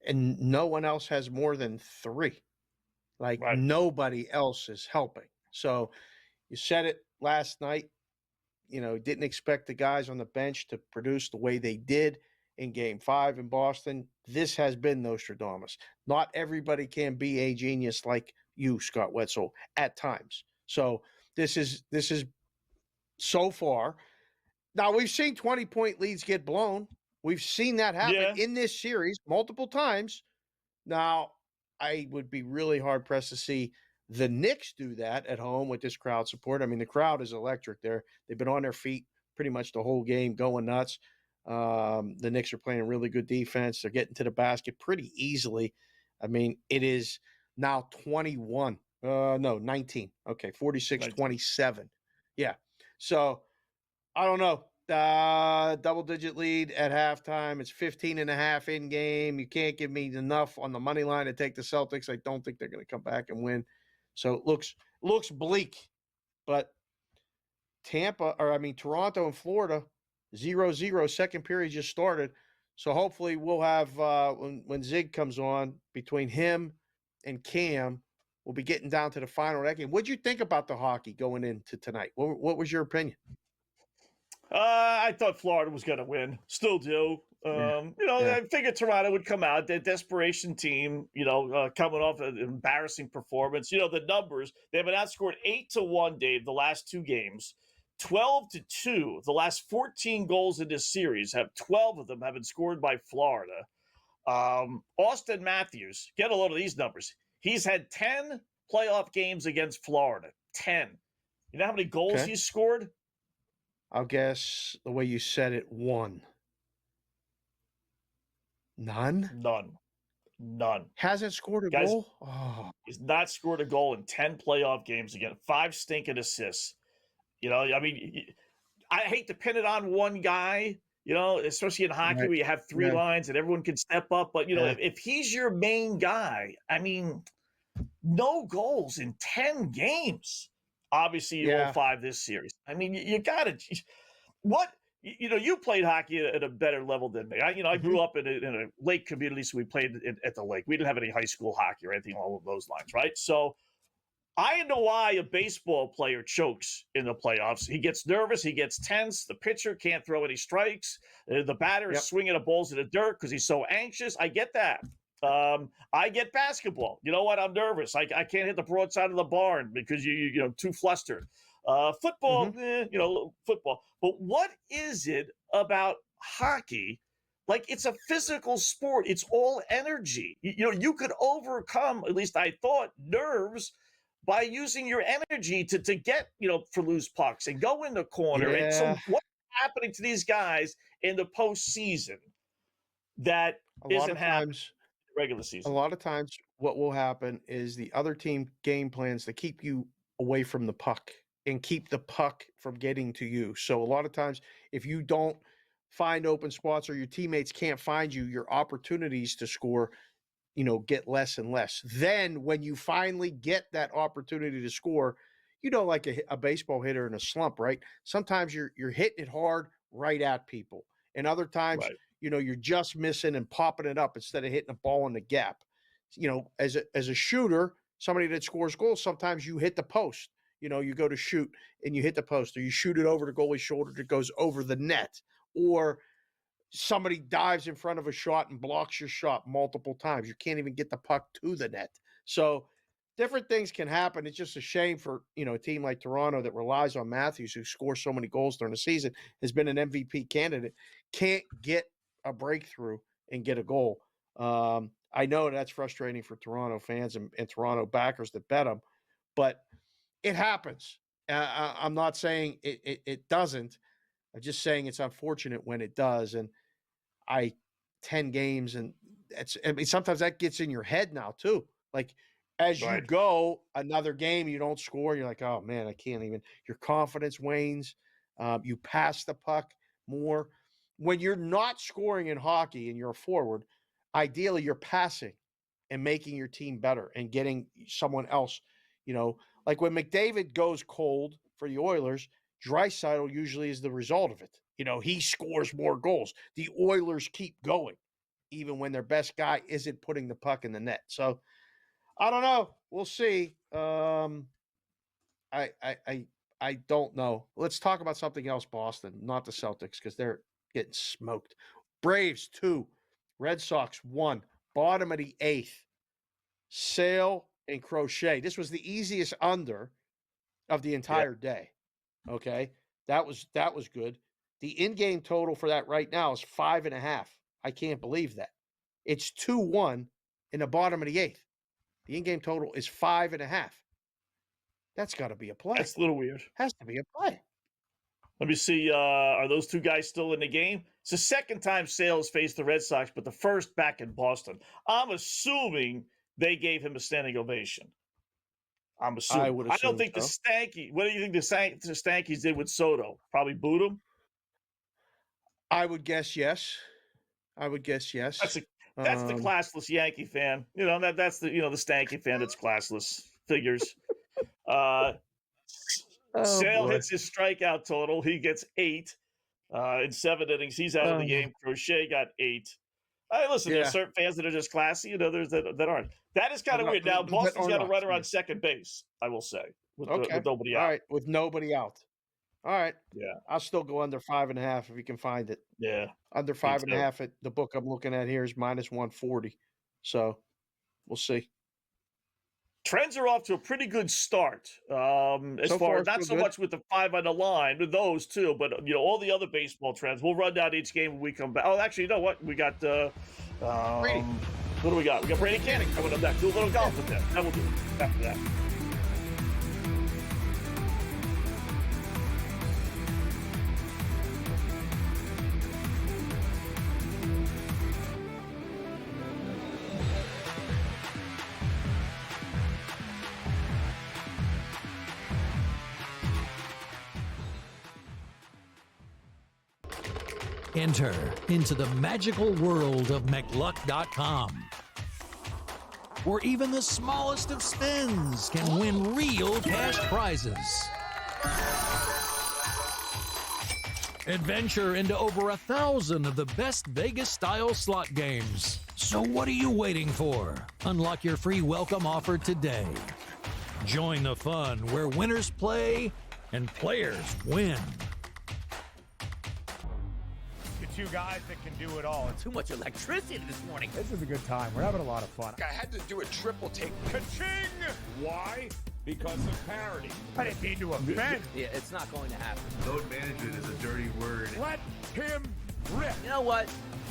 and no one else has more than 3. Like nobody else is helping. So you said it last night, didn't expect the guys on the bench to produce the way they did in Game 5 in Boston. This has been Nostradamus. Not everybody can be a genius like you, Scott Wetzel, at times. So this is so far. Now, we've seen 20-point leads get blown. We've seen that happen in this series multiple times. Now, I would be really hard-pressed to see the Knicks do that at home with this crowd support. I mean, the crowd is electric there. They've been on their feet pretty much the whole game, going nuts. The Knicks are playing really good defense. They're getting to the basket pretty easily. I mean, it is now 19. Okay, 46-27. Yeah. So, I don't know. Double-digit lead at halftime. It's 15.5 in game. You can't give me enough on the money line to take the Celtics. I don't think they're going to come back and win. So it looks bleak. But Toronto and Florida, 0-0. Second period just started. So hopefully we'll have when Zig comes on, between him and Cam, we'll be getting down to the final of that game. What'd you think about the hockey going into tonight? What was your opinion? I thought Florida was going to win. Still do. I figured Toronto would come out. Their desperation team, coming off an embarrassing performance. The numbers, they've been outscored 8-1, Dave, the last 2 games. 12-2. The last 14 goals in this series, 12 of them have been scored by Florida. Austin Matthews, get a load of these numbers. He's had 10 playoff games against Florida. 10. You know how many goals he's scored? I'll guess the way you said it, 1. None? None. Hasn't scored a goal? Oh. He's not scored a goal in 10 playoff games again. 5 stinking assists. I hate to pin it on one guy, especially in hockey where you have 3 lines and everyone can step up. But, if he's your main guy, no goals in 10 games. Obviously, you won 5 this series. You got to – what – you played hockey at a better level than me. I grew up in a lake community, so we played at the lake. We didn't have any high school hockey or anything along those lines, right? So I know why a baseball player chokes in the playoffs. He gets nervous. He gets tense. The pitcher can't throw any strikes. The batter is swinging the balls in the dirt because he's so anxious. I get that. I get basketball. You know what? I'm nervous. I can't hit the broadside of the barn because you're too flustered. Football, football. But what is it about hockey? Like, it's a physical sport. It's all energy. You could overcome, at least I thought, nerves by using your energy to get, for loose pucks and go in the corner. Yeah. And so what's happening to these guys in the postseason that isn't happening in the regular season? A lot of times what will happen is the other team game plans to keep you away from the puck and keep the puck from getting to you. So a lot of times if you don't find open spots or your teammates can't find you, your opportunities to score get less and less. Then when you finally get that opportunity to score, like a baseball hitter in a slump, right? Sometimes you're hitting it hard right at people. And other times, you're just missing and popping it up instead of hitting a ball in the gap. As a shooter, somebody that scores goals, sometimes you hit the post. You go to shoot and you hit the post, or you shoot it over the goalie's shoulder that goes over the net, or somebody dives in front of a shot and blocks your shot multiple times. You can't even get the puck to the net. So different things can happen. It's just a shame for, a team like Toronto that relies on Matthews, who scores so many goals during the season, has been an MVP candidate, can't get a breakthrough and get a goal. I know that's frustrating for Toronto fans and Toronto backers that bet them, but it happens. I'm not saying it doesn't. I'm just saying it's unfortunate when it does. And 10 games, and sometimes that gets in your head now too. Like, as you go another game, you don't score. You're like, oh man, I can't even. Your confidence wanes. You pass the puck more. When you're not scoring in hockey and you're a forward, ideally you're passing and making your team better and getting someone else. Like when McDavid goes cold for the Oilers, Draisaitl usually is the result of it. He scores more goals. The Oilers keep going. even when their best guy isn't putting the puck in the net. So I don't know. We'll see. I don't know. Let's talk about something else, Boston, not the Celtics, because they're getting smoked. Braves 2, Red Sox 1, bottom of the 8th. Sale and Crochet. This was the easiest under of the entire day. Okay, that was good. The in-game total for that right now is 5.5. I can't believe that. It's 2-1 in the bottom of the 8th. The in-game total is 5.5. That's got to be a play. That's a little weird. Has to be a play. Let me see. Are those two guys still in the game? It's the second time Sales faced the Red Sox, but the first back in Boston. I'm assuming they gave him a standing ovation. I'm assuming. I don't think the Stanky. What do you think the Stankies did with Soto? Probably booed him. I would guess yes. That's the classless Yankee fan. You know that's the the Stanky fan that's classless. Figures. Sale hits his strikeout total. He gets 8 in 7 innings. He's out of the game. Crochet got 8. Listen, there's certain fans that are just classy and others that aren't. That is kind of weird. Now, Boston's got a runner on second base, I will say, with nobody out. All right, with nobody out. All right. Yeah. I'll still go under 5.5 if you can find it. Yeah. Under 5.5 at the book I'm looking at here is -140. So we'll see. Trends are off to a pretty good start. As far as not so much with the 5 on the line, with those too, but all the other baseball trends. We'll run down each game when we come back. Oh, actually, you know what? We got Brady. What do we got? We got Brady Canning coming up next. Do a little golf with them. That will do it after that. Enter into the magical world of McLuck.com, where even the smallest of spins can win real cash prizes. Adventure into over 1,000 of the best Vegas-style slot games. So what are you waiting for? Unlock your free welcome offer today. Join the fun where winners play and players win. Two guys that can do it all. Too much electricity this morning. This is a good time. We're having a lot of fun. I had to do a triple take. Ka-ching! Why? Because of parity. I didn't mean to offend. Yeah, it's not going to happen. Load management is a dirty word. Let him rip. You know what?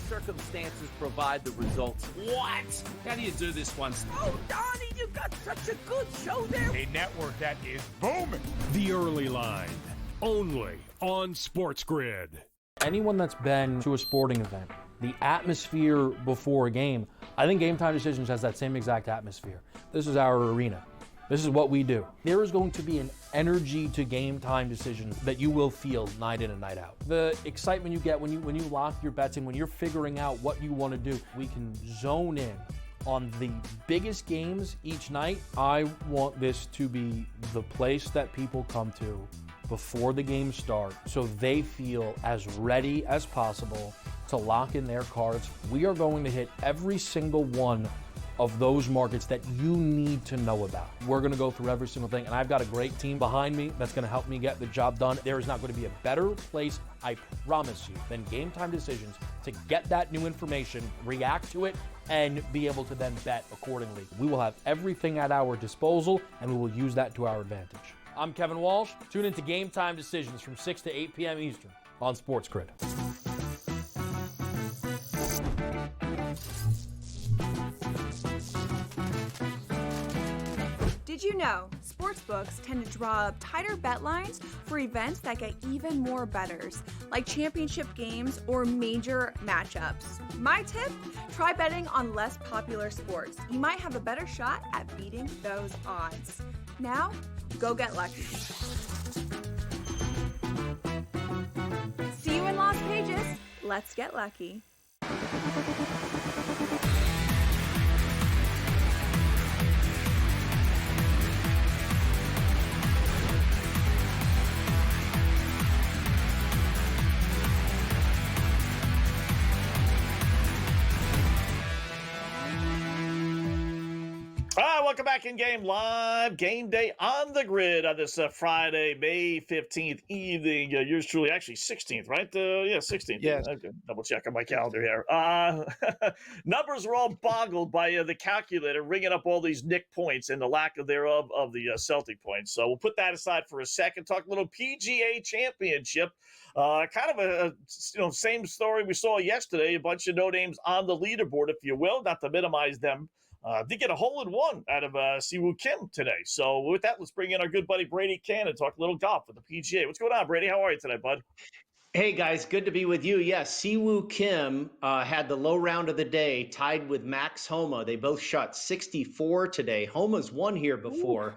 Circumstances provide the results. What? How do you do this once? Oh, Donnie, you got such a good show there. A network that is booming. The Early Line, only on SportsGrid. Anyone that's been to a sporting event, the atmosphere before a game, I think Game Time Decisions has that same exact atmosphere. This is our arena. This is what we do. There is going to be an energy to Game Time Decisions that you will feel night in and night out. The excitement you get when you lock your bets in, when you're figuring out what you want to do, we can zone in on the biggest games each night. I want this to be the place that people come to before the game starts so they feel as ready as possible to lock in their cards. We are going to hit every single one of those markets that you need to know about. We're going to go through every single thing, and I've got a great team behind me that's going to help me get the job done. There is not going to be a better place, I promise you, than Game Time Decisions to get that new information, react to it, and be able to then bet accordingly. We will have everything at our disposal, and we will use that to our advantage. I'm Kevin Walsh. Tune into Game Time Decisions from 6 to 8 p.m. Eastern on SportsGrid. Did you know sportsbooks tend to draw up tighter bet lines for events that get even more bettors, like championship games or major matchups? My tip, try betting on less popular sports. You might have a better shot at beating those odds. Now, go get lucky. See you in Las Vegas. Let's get lucky. All right, welcome back in game live. Game day on the grid on this Friday, May 15th evening. Yours truly, actually 16th, right? Yeah, 16th. Yes. Okay, double check on my calendar here. Numbers were all boggled by the calculator, ringing up all these Nick points and the lack of thereof of the Celtic points. So we'll put that aside for a second. Talk a little PGA Championship. Kind of a same story we saw yesterday. A bunch of no names on the leaderboard, if you will, not to minimize them. Did get a hole-in-one out of Siwoo Kim today. So with that, let's bring in our good buddy Brady Cannon and talk a little golf with the PGA. What's going on, Brady? How are you today, bud? Hey, guys. Good to be with you. Yes, Siwoo Kim had the low round of the day, tied with Max Homa. They both shot 64 today. Homa's won here before.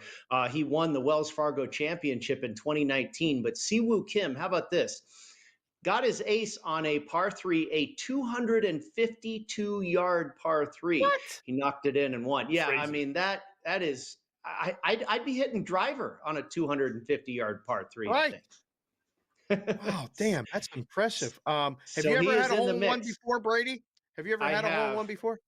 He won the Wells Fargo Championship in 2019. But Siwoo Kim, how about this? Got his ace on a par 3, a 252-yard par 3. What? He knocked it in and won. Yeah, Crazy. I mean, that is – I'd be hitting driver on a 250-yard par 3, Right. I think. Wow, damn, that's impressive. Have So you he ever is had a in the hole-in-one mix. before, Brady? Have you ever I had a have. hole-in-one before?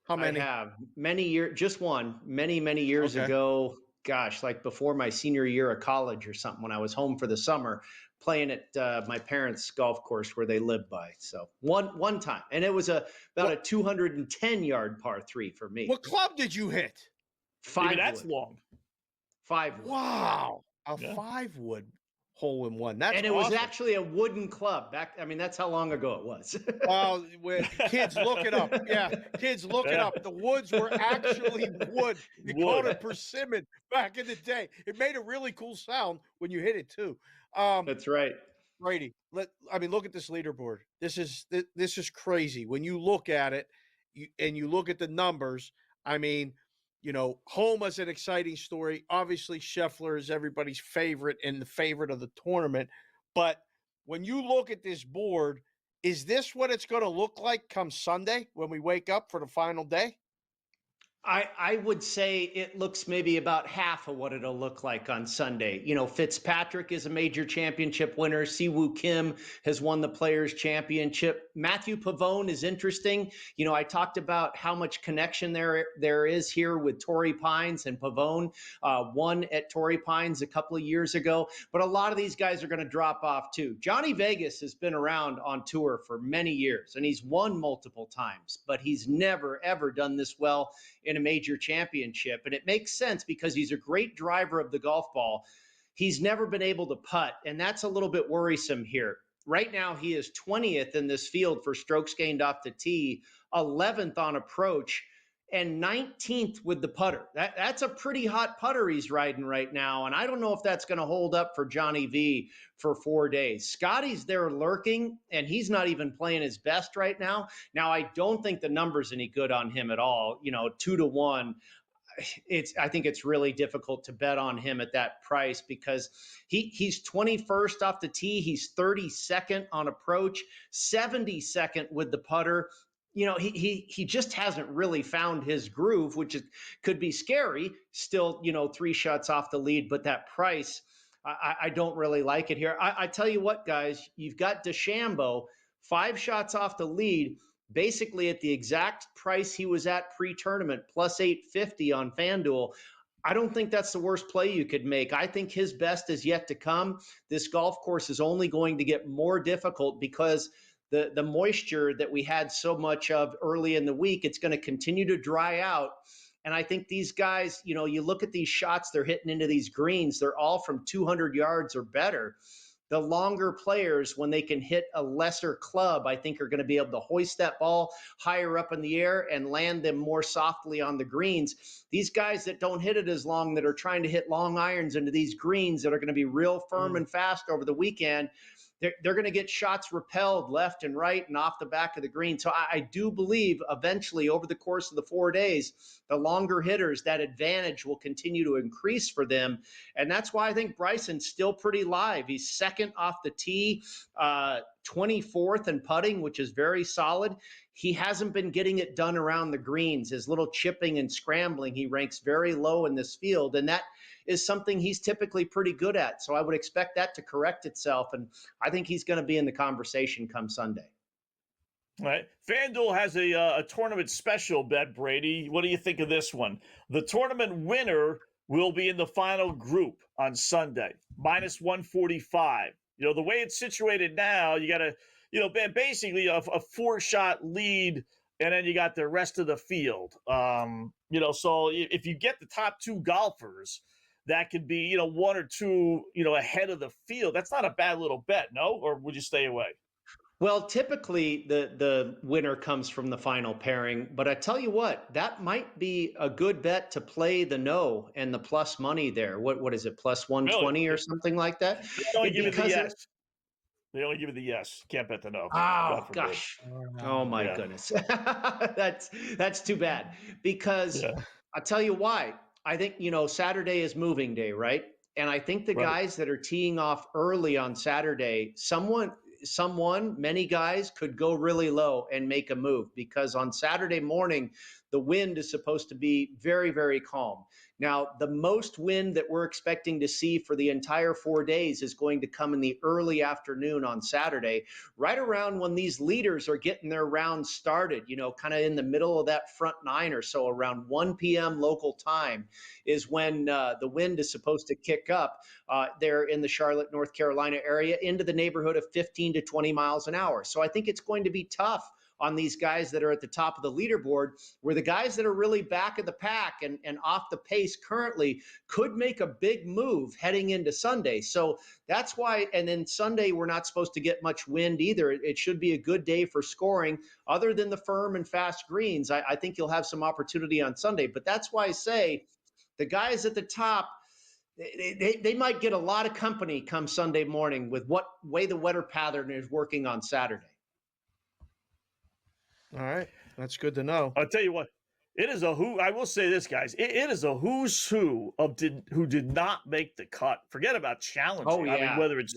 How many? I have many years, just one, many years Okay. ago. Gosh, like before my senior year of college or something, when I was home for the summer, playing at my parents' golf course where they lived by. So one time, and it was about a 210-yard par 3 for me. What club did you hit? Maybe that's 5-wood. long. 5-wood. Wow, a Yeah. 5-wood hole-in-one. That's And it was awesome. actually a wooden club back. I mean, that's how long ago it was. Well, kids, look it up. Yeah, kids, look it up. The woods were actually wood. They called it persimmon back in the day. It made a really cool sound when you hit it too. That's right. Brady, look at this leaderboard. This is crazy. When you look at it, you look at the numbers. I mean, Homa's an exciting story. Obviously, Scheffler is everybody's favorite and the favorite of the tournament. But when you look at this board, is this what it's going to look like come Sunday when we wake up for the final day? I would say it looks maybe about half of what it'll look like on Sunday. Fitzpatrick is a major championship winner. Siwoo Kim has won the Players' Championship. Matthew Pavone is interesting. I talked about how much connection there is here with Torrey Pines, and Pavone won at Torrey Pines a couple of years ago. But a lot of these guys are going to drop off too. Johnny Vegas has been around on tour for many years, and he's won multiple times, but he's never, ever done this well in a major championship. And it makes sense because he's a great driver of the golf ball. He's never been able to putt, and that's a little bit worrisome here. Right now, he is 20th in this field for strokes gained off the tee, 11th on approach, and 19th with the putter. That's a pretty hot putter he's riding right now, and I don't know if that's going to hold up for Johnny V for 4 days. Scotty's there lurking, and he's not even playing his best right now. Now, I don't think the number's any good on him at all. 2-1. I think it's really difficult to bet on him at that price because he's 21st off the tee. He's 32nd on approach, 72nd with the putter. He just hasn't really found his groove, which could be scary. Still, 3 shots off the lead, but that price, I don't really like it here. I tell you what, guys, you've got DeChambeau, 5 shots off the lead, basically at the exact price he was at pre-tournament, plus 850 on FanDuel. I don't think that's the worst play you could make. I think his best is yet to come. This golf course is only going to get more difficult because the moisture that we had so much of early in the week, it's going to continue to dry out. And I think these guys, you look at these shots they're hitting into these greens, they're all from 200 yards or better. The longer players, when they can hit a lesser club, I think are going to be able to hoist that ball higher up in the air and land them more softly on the greens. These guys that don't hit it as long, that are trying to hit long irons into these greens that are going to be real firm and fast over the weekend, they're going to get shots repelled left and right and off the back of the green. So I do believe eventually over the course of the 4 days, the longer hitters, that advantage will continue to increase for them. And that's why I think Bryson's still pretty live. He's second off the tee, 24th in putting, which is very solid. He hasn't been getting it done around the greens. His little chipping and scrambling, he ranks very low in this field. And that is something he's typically pretty good at. So I would expect that to correct itself. And I think he's going to be in the conversation come Sunday. All right. FanDuel has a tournament special bet, Brady. What do you think of this one? The tournament winner will be in the final group on Sunday, minus 145. You know, the way it's situated now, you got to, you know, basically a 4-shot lead, and then you got the rest of the field. You know, so if you get the top 2 golfers, that could be, you know, 1 or 2, you know, ahead of the field. That's not a bad little bet, no? Or would you stay away? Well, typically the winner comes from the final pairing, but I tell you what, that might be a good bet to play the no and the plus money there. What is it, plus 120 really? Or something like that? They only give you the yes. They only give you the yes. Can't bet the no. Oh gosh. Oh my goodness. That's too bad. Because I'll tell you why. I think, you know, Saturday is moving day, right? And I think the guys that are teeing off early on Saturday, many guys could go really low and make a move, because on Saturday morning, the wind is supposed to be very, very calm. Now, the most wind that we're expecting to see for the entire 4 days is going to come in the early afternoon on Saturday, right around when these leaders are getting their rounds started, you know, kind of in the middle of that front 9 or so, around 1 p.m. local time is when the wind is supposed to kick up there in the Charlotte, North Carolina area into the neighborhood of 15 to 20 miles an hour. So I think it's going to be tough on these guys that are at the top of the leaderboard, where the guys that are really back of the pack and off the pace currently could make a big move heading into Sunday. So that's why, and then Sunday, we're not supposed to get much wind either. It should be a good day for scoring. Other than the firm and fast greens, I think you'll have some opportunity on Sunday. But that's why I say the guys at the top, they might get a lot of company come Sunday morning with what way the weather pattern is working on Saturday. All right. That's good to know. I'll tell you what, it is I will say this, guys. It is a who's who who did not make the cut. Forget about challenging. Oh, yeah. I mean, whether it's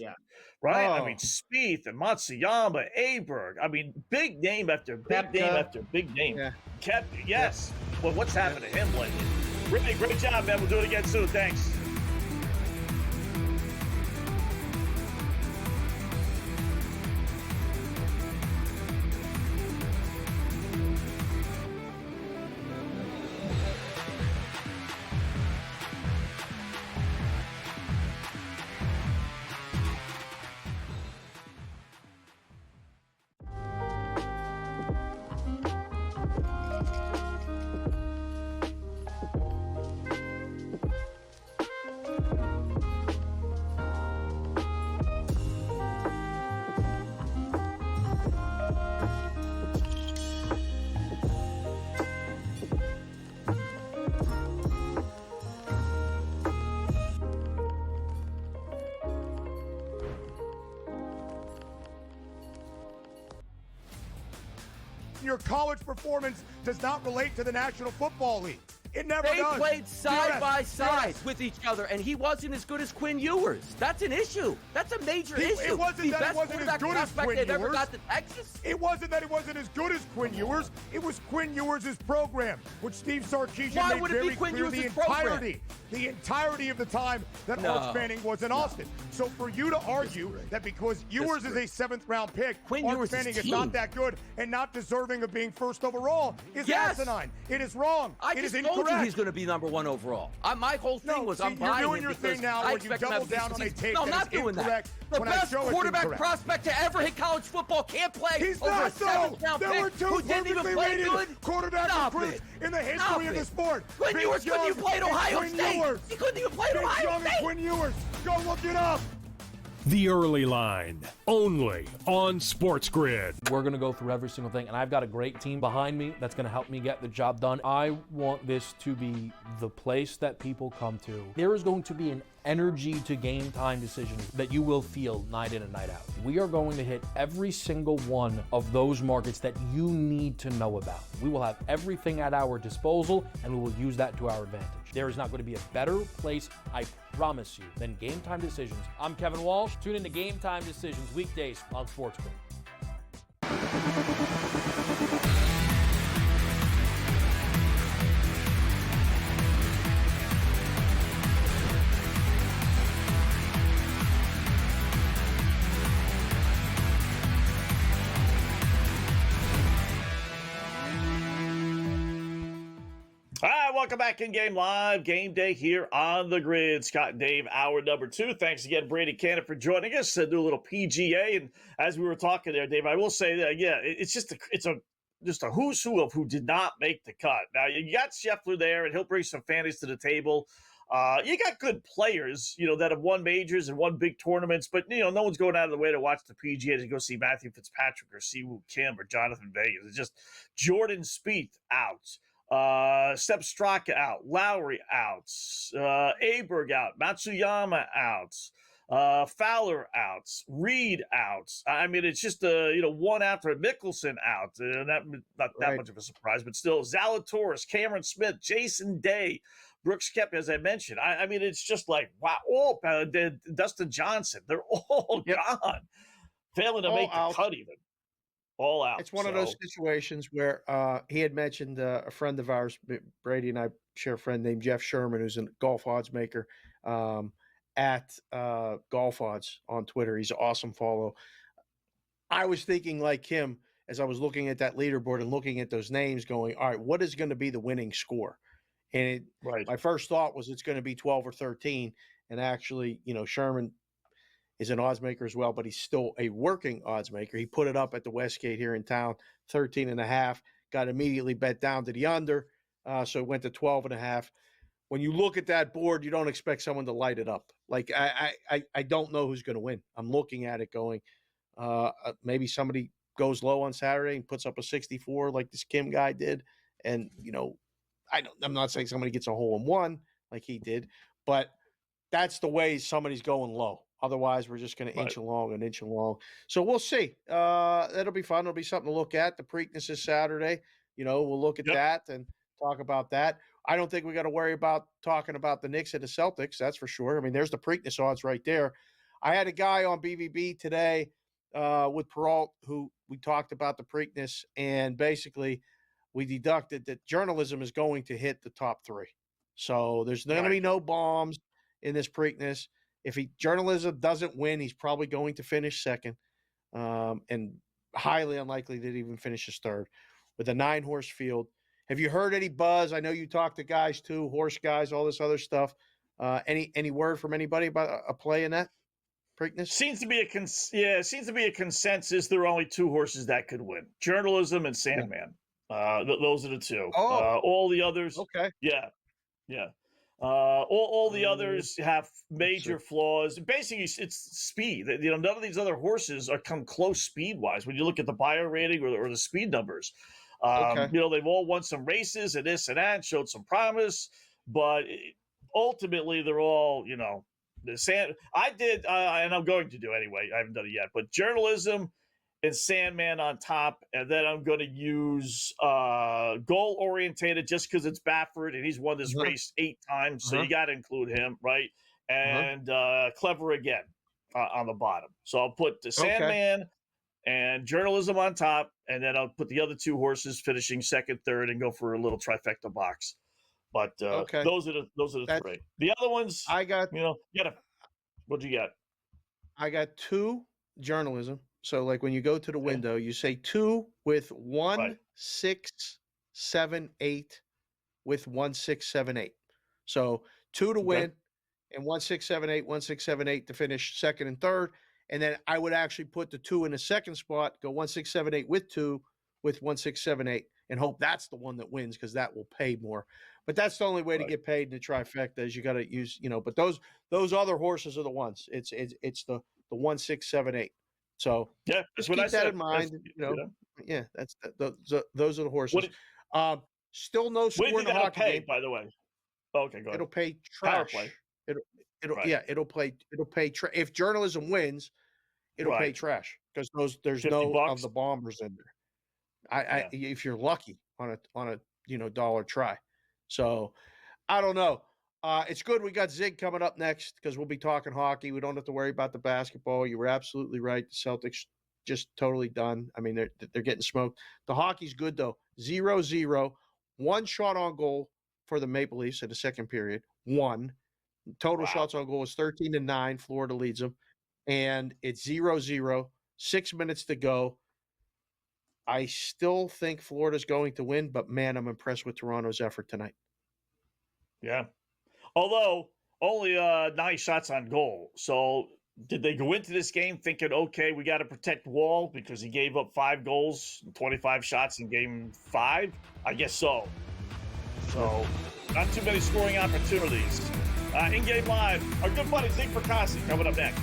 right. I mean, Spieth and Matsuyama, Aberg. I mean, big name after big name after big name. Yeah. Yes. Well, what's happened to him lately? Really great job, man. We'll do it again soon. Thanks. Your college performance does not relate to the National Football League. It never does. They played side by side with each other, and he wasn't as good as Quinn Ewers. That's an issue. That's a major issue. It wasn't that it wasn't as good as Quinn Ewers. Ever got to Texas. It wasn't that it wasn't as good as Quinn Ewers. It was Quinn Ewers' program, which Steve Sarkisian made very clear the entirety of the time that Arch Manning was in Austin. So for you to argue that because Ewers is a 7th-round pick, Arch Manning is not that good and not deserving of being first overall is asinine. It is wrong. It is incorrect. He's going to be number 1 overall. My whole thing was I'm buying you're doing your thing now where you double down on a take that is incorrect. The best quarterback prospect to ever hit college football can't play. He's not so. There were 2 perfectly rated quarterback recruits in the history of the sport. Quinn Ewers couldn't even play at Ohio State. He couldn't even play at Ohio State. Quinn Ewers. Go look it up. The Early Line, only on SportsGrid. We're going to go through every single thing, and I've got a great team behind me that's going to help me get the job done. I want this to be the place that people come to. There is going to be an energy to game time decisions that you will feel night in and night out. We are going to hit every single one of those markets that you need to know about. We will have everything at our disposal, and we will use that to our advantage. There is not going to be a better place, I promise you, than Game Time Decisions. I'm Kevin Walsh. Tune in to Game Time Decisions weekdays on SportsGrid. welcome back in Game Live. Game Day here on the Grid. Scott and Dave, hour number 2. Thanks again, Brady Cannon, for joining us to do a little PGA. And as we were talking there, Dave, I will say that, it's just a who's who of who did not make the cut. Now, you got Scheffler there, and he'll bring some fantasy to the table. You got good players, that have won majors and won big tournaments, but, no one's going out of the way to watch the PGA to go see Matthew Fitzpatrick or Siwoo Kim or Jonathan Vegas. It's just Jordan Spieth out. Sepp Straka out, Lowry out, Aberg out, Matsuyama out, Fowler out, Reed out. I mean, it's just one after Mickelson out. Not that much of a surprise, but still Zalatoris, Cameron Smith, Jason Day, Brooks Koepka, as I mentioned. I mean, it's just like, wow. Dustin Johnson, they're all gone, failing to make the cut even. All out. It's one of those situations where he had mentioned a friend of ours, Brady and I share a friend named Jeff Sherman, who's a golf odds maker at Golf Odds on Twitter. He's an awesome follow. I was thinking like him as I was looking at that leaderboard and looking at those names going, all right, what is going to be the winning score? And my first thought was it's going to be 12 or 13. And actually, Sherman is an odds maker as well, but he's still a working odds maker. He put it up at the Westgate here in town, 13.5, got immediately bet down to the under. So it went to 12.5. When you look at that board, you don't expect someone to light it up. Like, I don't know who's going to win. I'm looking at it going, maybe somebody goes low on Saturday and puts up a 64 like this Kim guy did. And, I'm not saying somebody gets a hole in one like he did, but that's the way somebody's going low. Otherwise, we're just going to inch along. So we'll see. That'll be fun. It'll be something to look at. The Preakness is Saturday. We'll look at that and talk about that. I don't think we got to worry about talking about the Knicks and the Celtics. That's for sure. I mean, there's the Preakness odds right there. I had a guy on BVB today with Peralt who we talked about the Preakness, and basically we deducted that journalism is going to hit the top 3. So there's going to be no bombs in this Preakness. If journalism doesn't win, he's probably going to finish second, and highly unlikely that he even finishes third with a 9-horse field. Have you heard any buzz? I know you talk to guys too, horse guys, all this other stuff. Any word from anybody about a play in that Preakness? Seems to be a consensus. There are only 2 horses that could win: Journalism and Sandman. Those are the 2. All the others. Okay. Yeah. All the others have major flaws. Basically, it's speed. None of these other horses are come close speed-wise when you look at the bio rating or the speed numbers. They've all won some races and this and that, showed some promise, but ultimately they're all, I did, and I'm going to do anyway. I haven't done it yet, but Journalism and Sandman on top, and then I'm going to use goal-orientated just because it's Baffert, and he's won this race 8 times, so you got to include him, right? And Clever Again on the bottom. So I'll put the Sandman and Journalism on top, and then I'll put the other 2 horses finishing second, third, and go for a little trifecta box. But those are the 3. The other ones, I got. What'd you get? I got 2 Journalism. So, like when you go to the window, you say 2 with 1, 6, 7, 8 with 1, 6, 7, 8. So 2 to win and 1, 6, 7, 8, 1, 6, 7, 8 to finish second and third. And then I would actually put the 2 in the second spot, go 1, 6, 7, 8 with 2 with 1, 6, 7, 8, and hope that's the one that wins because that will pay more. But that's the only way to get paid in the trifecta is you got to use, but those other horses are the ones. It's the 1, 6, 7, 8. So just keep that in mind. Those are the horses. Still no score in the hockey game, by the way. Okay, go ahead. It'll pay trash. It'll pay trash. If Journalism wins, it'll pay trash because there's no $50 of the bombers in there. If you're lucky on a dollar try. So I don't know. It's good we got Zig coming up next because we'll be talking hockey. We don't have to worry about the basketball. You were absolutely right. The Celtics just totally done. I mean, they're getting smoked. The hockey's good, though. 0-0. 1 shot on goal for the Maple Leafs in the second period. 1. Total shots on goal is 13-9. Florida leads them. And it's 0-0. 6 minutes to go. I still think Florida's going to win, but, man, I'm impressed with Toronto's effort tonight. Yeah. Although only 9 shots on goal. So did they go into this game thinking, okay, we got to protect Wall because he gave up 5 goals, 25 shots in game 5? I guess so. So not too many scoring opportunities. In-game live, our good buddy Zig Fracassi coming up next.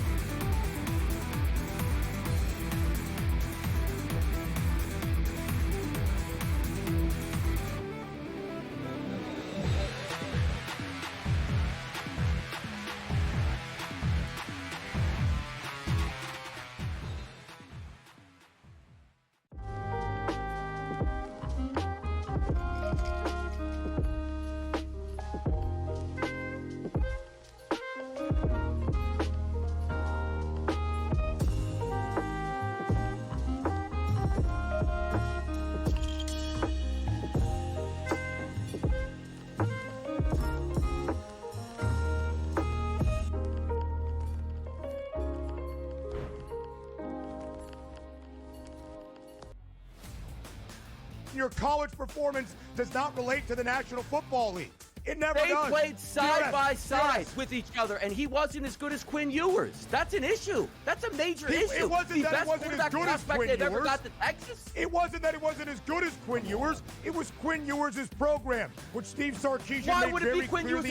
Your college performance does not relate to the National Football League. It never does. They played side by side with each other, and he wasn't as good as Quinn Ewers. That's an issue. That's a major issue. It wasn't that it wasn't as good as Quinn Ewers. Ever got to Texas? It wasn't that it wasn't as good as Quinn Ewers. It was Quinn Ewers' program, which Steve Sarkisian Why made would it very be Quinn clear Ewers'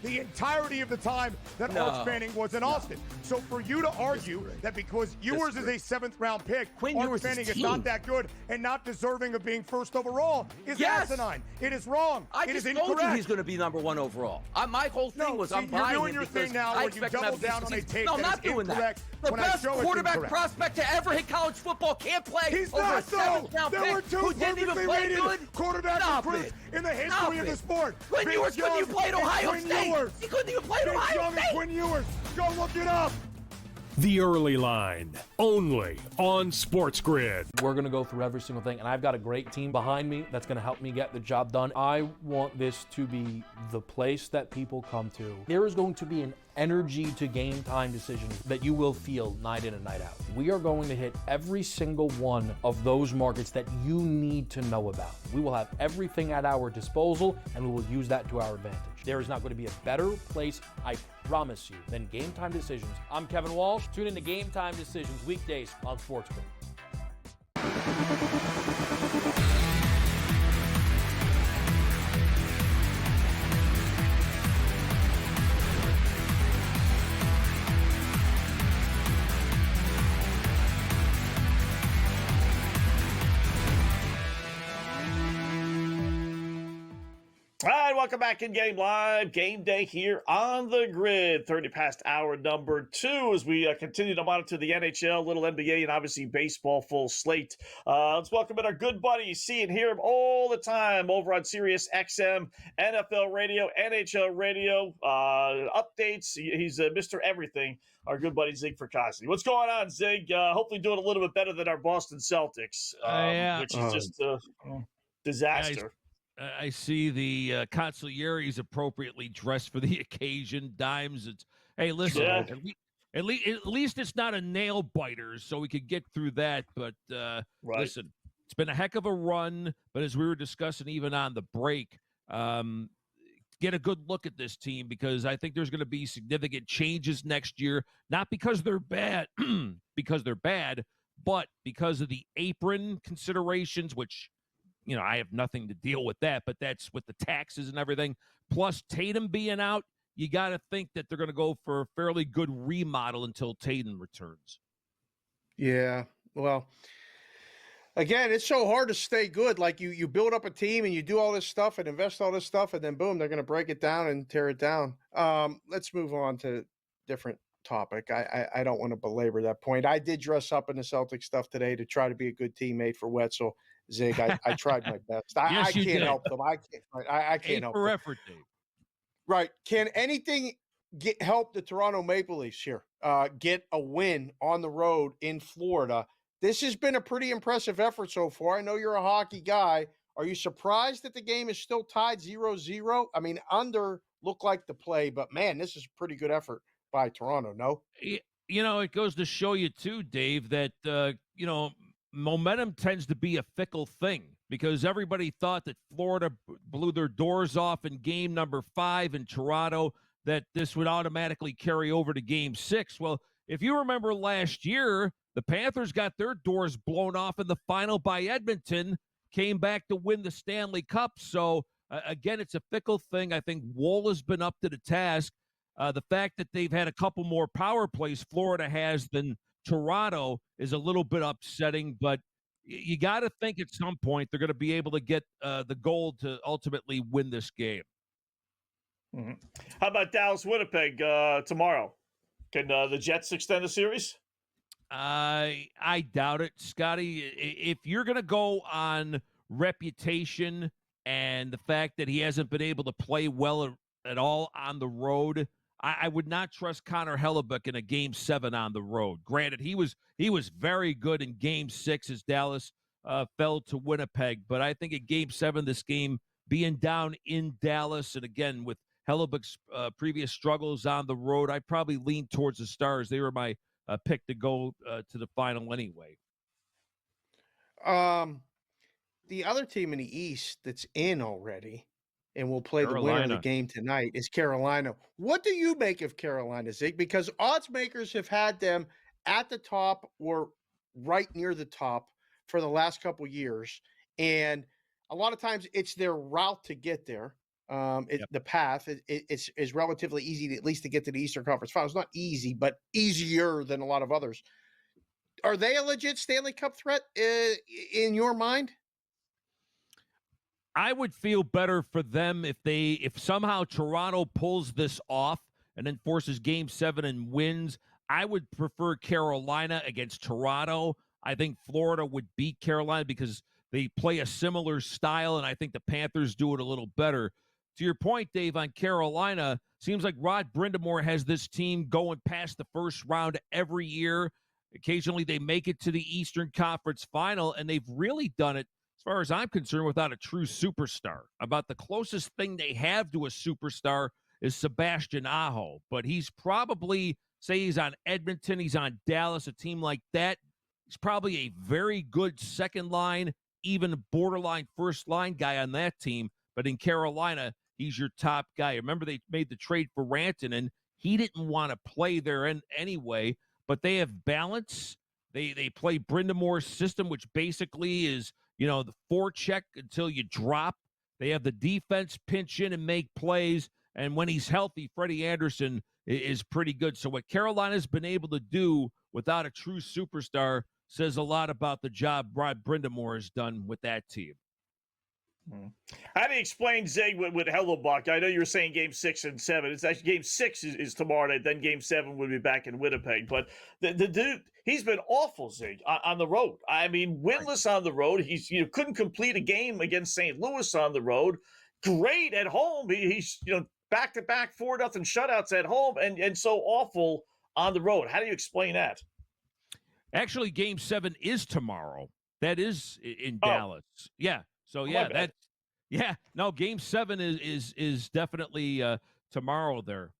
the entirety of the time that Arch Manning was in Austin. So for you to argue that because Ewers is a 7th-round pick, Arch Manning is not that good and not deserving of being first overall is asinine. It is wrong. I just told you he's going to be number 1 overall. My whole thing was I'm buying you're doing him your because thing now I where you expect him to double have a down on a decent season. tape No, I'm that not is doing that. incorrect The when I best show it's quarterback incorrect. prospect to ever hit college football can't play He's over not, a 7th-round there were pick two who didn't even perfectly play rated good. quarterback Stop recruits it. in the history of the sport. Quinn Vince Ewers couldn't Young even play at and Ohio Quinn State. Ewers. He couldn't even play at Vince Ohio Young and State. Quinn Ewers. Go look it up. The Early Line, only on SportsGrid. We're going to go through every single thing, and I've got a great team behind me that's going to help me get the job done. I want this to be the place that people come to. There is going to be an energy to game time decisions that you will feel night in and night out. We are going to hit every single one of those markets that you need to know about. We will have everything at our disposal, and we will use that to our advantage. There is not going to be a better place, I promise you, than Game Time Decisions. I'm Kevin Walsh. Tune in to Game Time Decisions weekdays on SportsGrid. All right, welcome back in Game Live. Game Day here on the grid. 30 past hour number 2 as we continue to monitor the NHL, little NBA, and obviously baseball full slate. Let's welcome in our good buddy. See and hear him all the time over on Sirius XM, NFL Radio, NHL Radio, updates. He's Mr. Everything. Our good buddy Zig Fracassi. What's going on, Zig? Hopefully doing a little bit better than our Boston Celtics, which is just a disaster. I see the consiglieres appropriately dressed for the occasion. Dimes. It's hey, listen. Yeah. At least it's not a nail biter, so we could get through that. But listen, it's been a heck of a run. But as we were discussing, even on the break, get a good look at this team because I think there's going to be significant changes next year. Not because they're bad, but because of the apron considerations, which. I have nothing to deal with that, but that's with the taxes and everything. Plus Tatum being out, you got to think that they're going to go for a fairly good remodel until Tatum returns. Yeah, well, again, it's so hard to stay good. Like you build up a team and you do all this stuff and invest all this stuff, and then boom, they're going to break it down and tear it down. Let's move on to different topic. I don't want to belabor that point. I did dress up in the Celtic stuff today to try to be a good teammate for Wetzel. Zig, I tried my best. I can't help them. I can't help them. Effort, Dave. Right. Can anything help the Toronto Maple Leafs here get a win on the road in Florida? This has been a pretty impressive effort so far. I know you're a hockey guy. Are you surprised that the game is still tied 0-0? I mean, under looked like the play, but man, this is a pretty good effort by Toronto, no? It goes to show you too, Dave, that, momentum tends to be a fickle thing. because everybody thought that Florida blew their doors off in game number 5 in Toronto, that this would automatically carry over to game 6. Well, if you remember last year, the Panthers got their doors blown off in the final by Edmonton, came back to win the Stanley Cup. So, again, it's a fickle thing. I think Wool has been up to the task. The fact that they've had a couple more power plays Florida has than Toronto is a little bit upsetting, but you got to think at some point they're going to be able to get the goal to ultimately win this game. Mm-hmm. How about Dallas Winnipeg tomorrow? Can the Jets extend the series? I doubt it, Scotty. If you're going to go on reputation and the fact that he hasn't been able to play well at all on the road, I would not trust Connor Hellebuck in a Game 7 on the road. Granted, he was very good in Game 6 as Dallas fell to Winnipeg, but I think at Game 7, this game being down in Dallas, and again with Hellebuck's previous struggles on the road, I probably lean towards the Stars. They were my pick to go to the final anyway. The other team in the East that's in already and will play the winner of the game tonight is Carolina. What do you make of Carolina, Zig? Because odds makers have had them at the top or right near the top for the last couple years. And a lot of times it's their route to get there. The path is relatively easy, at least to get to the Eastern Conference Finals. Not easy, but easier than a lot of others. Are they a legit Stanley Cup threat in your mind? I would feel better for them if somehow Toronto pulls this off and then forces Game 7 and wins. I would prefer Carolina against Toronto. I think Florida would beat Carolina because they play a similar style, and I think the Panthers do it a little better. To your point, Dave, on Carolina, seems like Rod Brind'Amour has this team going past the first round every year. Occasionally they make it to the Eastern Conference Final, and they've really done it, as far as I'm concerned, without a true superstar. About the closest thing they have to a superstar is Sebastian Aho, but he's probably, say he's on Edmonton, he's on Dallas, a team like that. He's probably a very good second line, even borderline first line guy on that team. But in Carolina, he's your top guy. Remember, they made the trade for Rantanen. He didn't want to play there anyway, but they have balance. They play Brind'Amour's system, which basically is, the forecheck until you drop. They have the defense pinch in and make plays. And when he's healthy, Freddie Anderson is pretty good. So what Carolina's been able to do without a true superstar says a lot about the job Rod Brind'Amour has done with that team. How do you explain, Zig, with Hellebuck? I know you were saying Game 6 and 7. It's actually Game 6 is tomorrow night. Then Game 7 will be back in Winnipeg. But the dude, he's been awful, Zig, on the road. I mean, winless on the road. He's couldn't complete a game against St. Louis on the road. Great at home. He's back-to-back 4-0 shutouts at home, and so awful on the road. How do you explain that? Actually, Game 7 is tomorrow. That is in Dallas. Yeah. So Game 7 is definitely tomorrow there.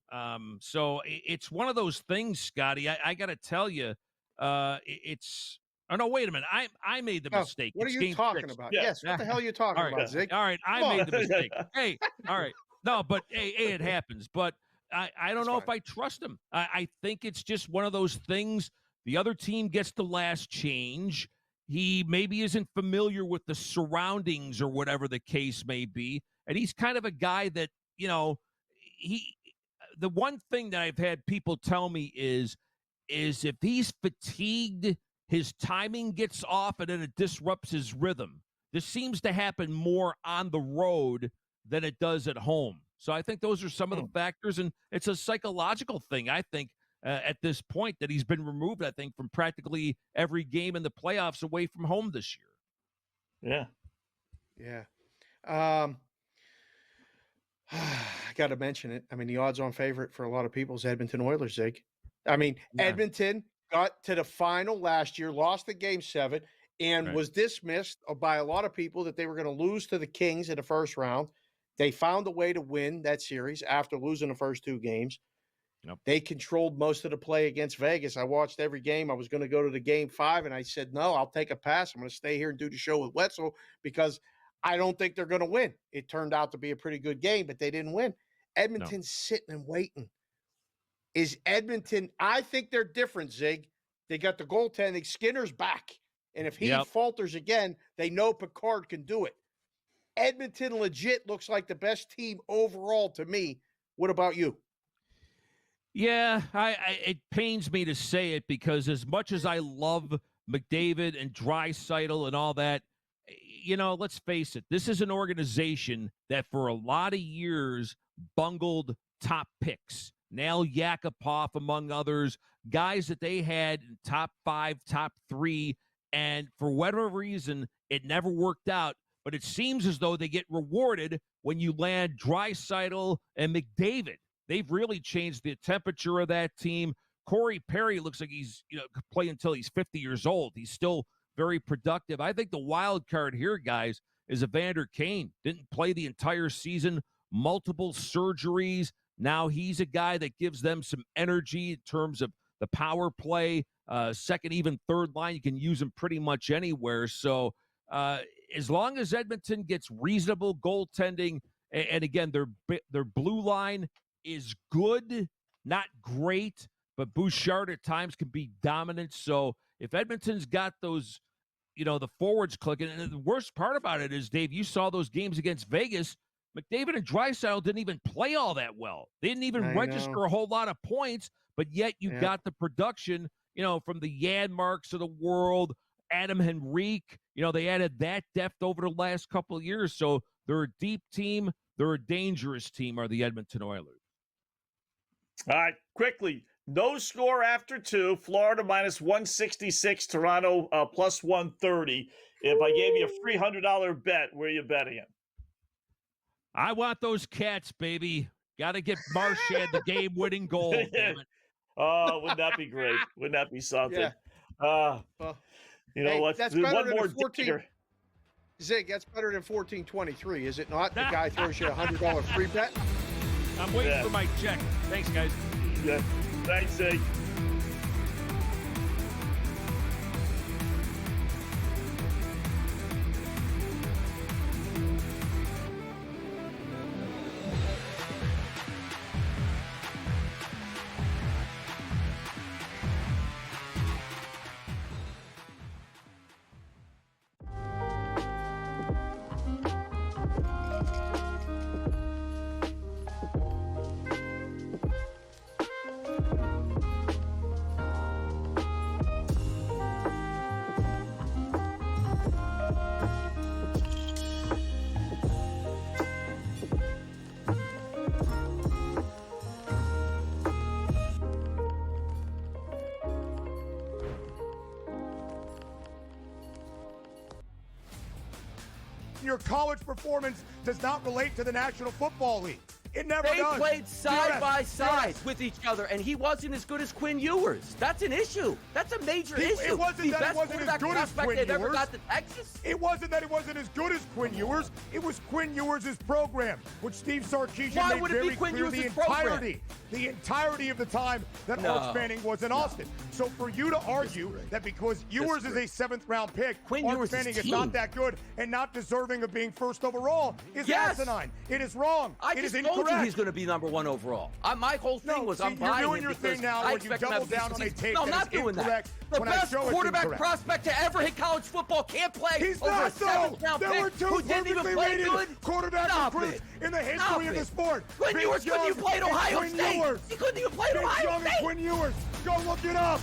So it's one of those things, Scotty. I got to tell you, it's. Oh no! Wait a minute. I made the mistake. What are you talking about? Yeah. Yes. What the hell are you talking about, Zig? All right. I made the mistake. Hey. All right. No, but hey, it happens. But I don't know if I trust him. I think it's just one of those things. The other team gets the last change. He maybe isn't familiar with the surroundings or whatever the case may be. And he's kind of a guy that, the one thing that I've had people tell me is if he's fatigued, his timing gets off and then it disrupts his rhythm. This seems to happen more on the road than it does at home. So I think those are some of the factors, and it's a psychological thing, I think, at this point, that he's been removed, I think, from practically every game in the playoffs away from home this year. Yeah. I got to mention it. I mean, the odds-on favorite for a lot of people is Edmonton Oilers, Zig. I mean, Edmonton got to the final last year, lost the Game 7, and was dismissed by a lot of people that they were going to lose to the Kings in the first round. They found a way to win that series after losing the first two games. Yep. They controlled most of the play against Vegas. I watched every game. I was going to go to the game 5, and I said, no, I'll take a pass. I'm going to stay here and do the show with Wetzel because I don't think they're going to win. It turned out to be a pretty good game, but they didn't win. Edmonton's sitting and waiting. Is Edmonton – I think they're different, Zig. They got the goaltending. Skinner's back. And if he falters again, they know Picard can do it. Edmonton legit looks like the best team overall to me. What about you? Yeah, it pains me to say it because as much as I love McDavid and Draisaitl and all that, let's face it, this is an organization that for a lot of years bungled top picks. Nail Yakupov, among others, guys that they had in top 5, top 3, and for whatever reason, it never worked out. But it seems as though they get rewarded when you land Draisaitl and McDavid. They've really changed the temperature of that team. Corey Perry looks like he's could play until he's 50 years old. He's still very productive. I think the wild card here, guys, is Evander Kane. Didn't play the entire season, multiple surgeries. Now he's a guy that gives them some energy in terms of the power play, second, even third line. You can use him pretty much anywhere. So as long as Edmonton gets reasonable goaltending, and again, their blue line is good, not great, but Bouchard at times can be dominant. So if Edmonton's got those, the forwards clicking, and the worst part about it is, Dave, you saw those games against Vegas. McDavid and Draisaitl didn't even play all that well. They didn't even register a whole lot of points, but yet you got the production, from the Janmarks of the world, Adam Henrique. They added that depth over the last couple of years. So they're a deep team. They're a dangerous team, are the Edmonton Oilers. All right, quickly. No score after 2. Florida minus 166. Toronto plus 130. If I gave you a $300 bet, where are you betting it? I want those Cats, baby. Got to get Marchand the game-winning goal. Damn it. Oh, wouldn't that be great? Wouldn't that be something? Yeah. Let's that's do better one than more 14. Zig, that's better than 14-23, is it not? The guy throws you a $100 free bet. I'm waiting for my check. Thanks, guys. Yeah. Thanks, Zig. Your college performance does not relate to the National Football League. It never does. They played side by side with each other, and he wasn't as good as Quinn Ewers. That's an issue. That's a major issue. It wasn't that he wasn't as good as Quinn Ewers. Ever got to Texas? It wasn't that he wasn't as good as Quinn Ewers. It was Quinn Ewers' program, which Steve Sarkisian made very clear the entirety of the time that Arch Manning was in Austin. So for you to argue that because Ewers is a 7th-round pick, Arch Manning is not that good and not deserving of being first overall is asinine. It is wrong. It is incorrect. I told you he's going to be number 1 overall. My whole thing was I'm buying him. You're doing your thing now when you double down on a tape no, I'm not doing that. The best quarterback prospect to ever hit college football can't play. He's over not, a 7th-round There were 2 who didn't even play good. quarterback recruits in the history of the sport. Quinn Ewers couldn't even play at Ohio State. He couldn't even play at Ohio State. Quinn Ewers. Go look it up.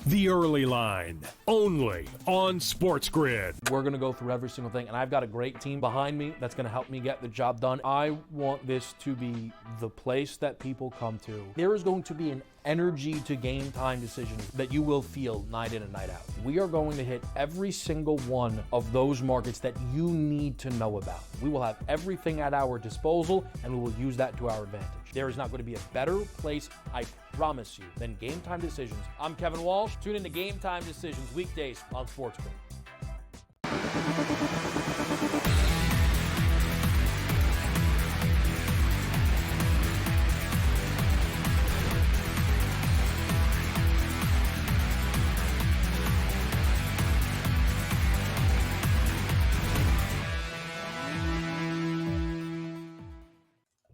The Early Line, only on SportsGrid. We're going to go through every single thing, and I've got a great team behind me that's going to help me get the job done. I want this to be the place that people come to. There is going to be an energy to game time decisions that you will feel night in and night out. We are going to hit every single one of those markets that you need to know about. We will have everything at our disposal, and we will use that to our advantage. There is not going to be a better place, I promise you, than Game Time Decisions. I'm Kevin Walsh. Tune in to Game Time Decisions weekdays on SportsGrid.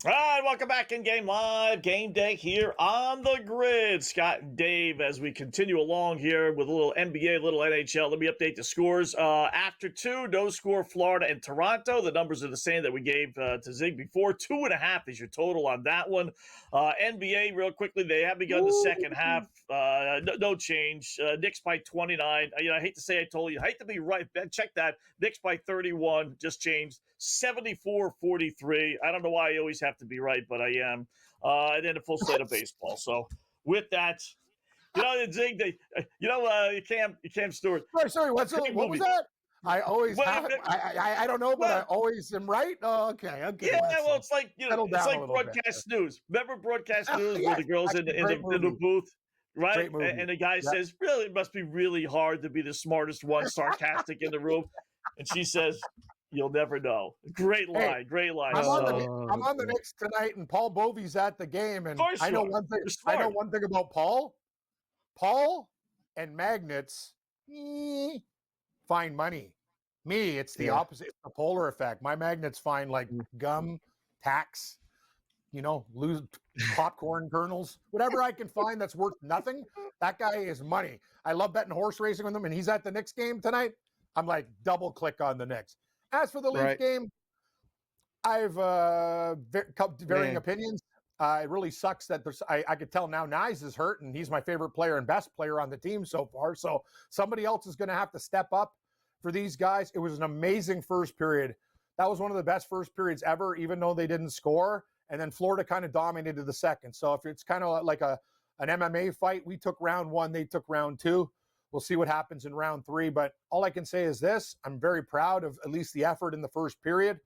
All right, welcome back in Game Live. Game Day here on the grid. Scott and Dave, as we continue along here with a little NBA, a little NHL. Let me update the scores. After 2, no score, Florida and Toronto. The numbers are the same that we gave to Zig before. 2.5 is your total on that one. NBA, real quickly, they have begun the second half. No change. Knicks by 29. I hate to say I told you. I hate to be right. Check that. Knicks by 31. Just changed. 74-43. I don't know why I always have to be right, but I am. And then a full slate of baseball. So with that, Zig, Cam Stewart. Sorry, what was that? I always I don't know, but I always am right. Oh, okay. Yeah, well, it's like it's like broadcast news. Remember broadcast news where the girls in the booth, right? And the guy says, "Really, it must be really hard to be the smartest one, sarcastic in the room," and she says, "You'll never know." Great line, hey, great line. I'm on the Knicks tonight, and Paul Bovey's at the game, and I know one thing. I know one thing about Paul. Paul and magnets find money. Me, it's the opposite. It's the polar effect. My magnets find like gum, tacks, lose popcorn kernels, whatever I can find that's worth nothing. That guy is money. I love betting horse racing with him, and he's at the Knicks game tonight. I'm like double click on the Knicks. As for the Leaf game, I've varying opinions. It really sucks that I could tell now Nyes is hurt, and he's my favorite player and best player on the team so far. So somebody else is going to have to step up for these guys. It was an amazing first period. That was one of the best first periods ever, even though they didn't score. And then Florida kind of dominated the second. So if it's kind of like an MMA fight, we took round 1, they took round 2. We'll see what happens in round 3. But all I can say is this: I'm very proud of at least the effort in the first period.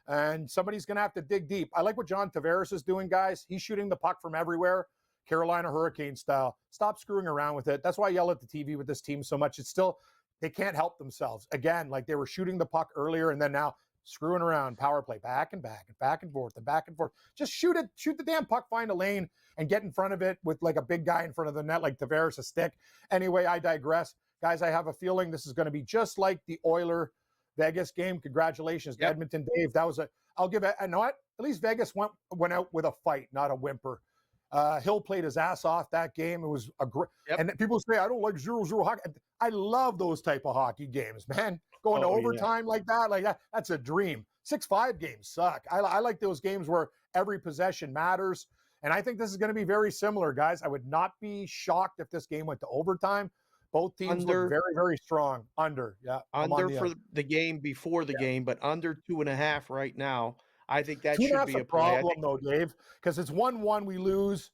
And somebody's going to have to dig deep. I like what John Tavares is doing, guys. He's shooting the puck from everywhere, Carolina Hurricane style. Stop screwing around with it. That's why I yell at the TV with this team so much. It's still, they can't help themselves. Again, like they were shooting the puck earlier, and then now screwing around, power play, back and back and back and forth and back and forth. Just shoot it, shoot the damn puck, find a lane, and get in front of it with like a big guy in front of the net, like Tavares, a stick. Anyway, I digress. Guys, I have a feeling this is going to be just like the Oiler Vegas game. Congratulations to Edmonton, Dave. That was I'll give it, you know what? At least Vegas went out with a fight, not a whimper. Hill played his ass off that game. It was a great, and people say, I don't like 0-0 hockey. I love those type of hockey games, man. Going to overtime like that, that's a dream. 6-5 games suck. I like those games where every possession matters. And I think this is going to be very similar, guys. I would not be shocked if this game went to overtime. Both teams look very, very strong. Under for the game before the game, but under 2.5 right now. I think that should be a problem, though, Dave, because it's 1-1, we lose.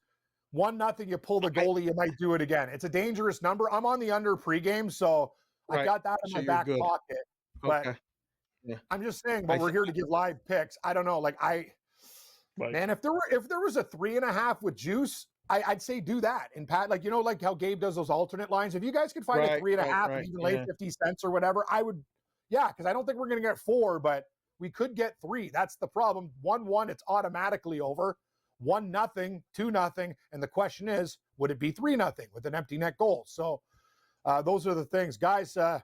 1-0, you pull the goalie, you might do it again. It's a dangerous number. I'm on the under pregame, so I got that in my back pocket. But I'm just saying, but we're here to give live picks. I don't know, man, if there was a 3.5 with juice, I'd say do that. And Pat, like how Gabe does those alternate lines. If you guys could find a 3.5 and even lay 50 cents or whatever, I would, because I don't think we're going to get 4, but we could get 3. That's the problem. 1-1, it's automatically over. 1-0, 2-0, and the question is, would it be 3-0 with an empty net goal? So those are the things, guys. I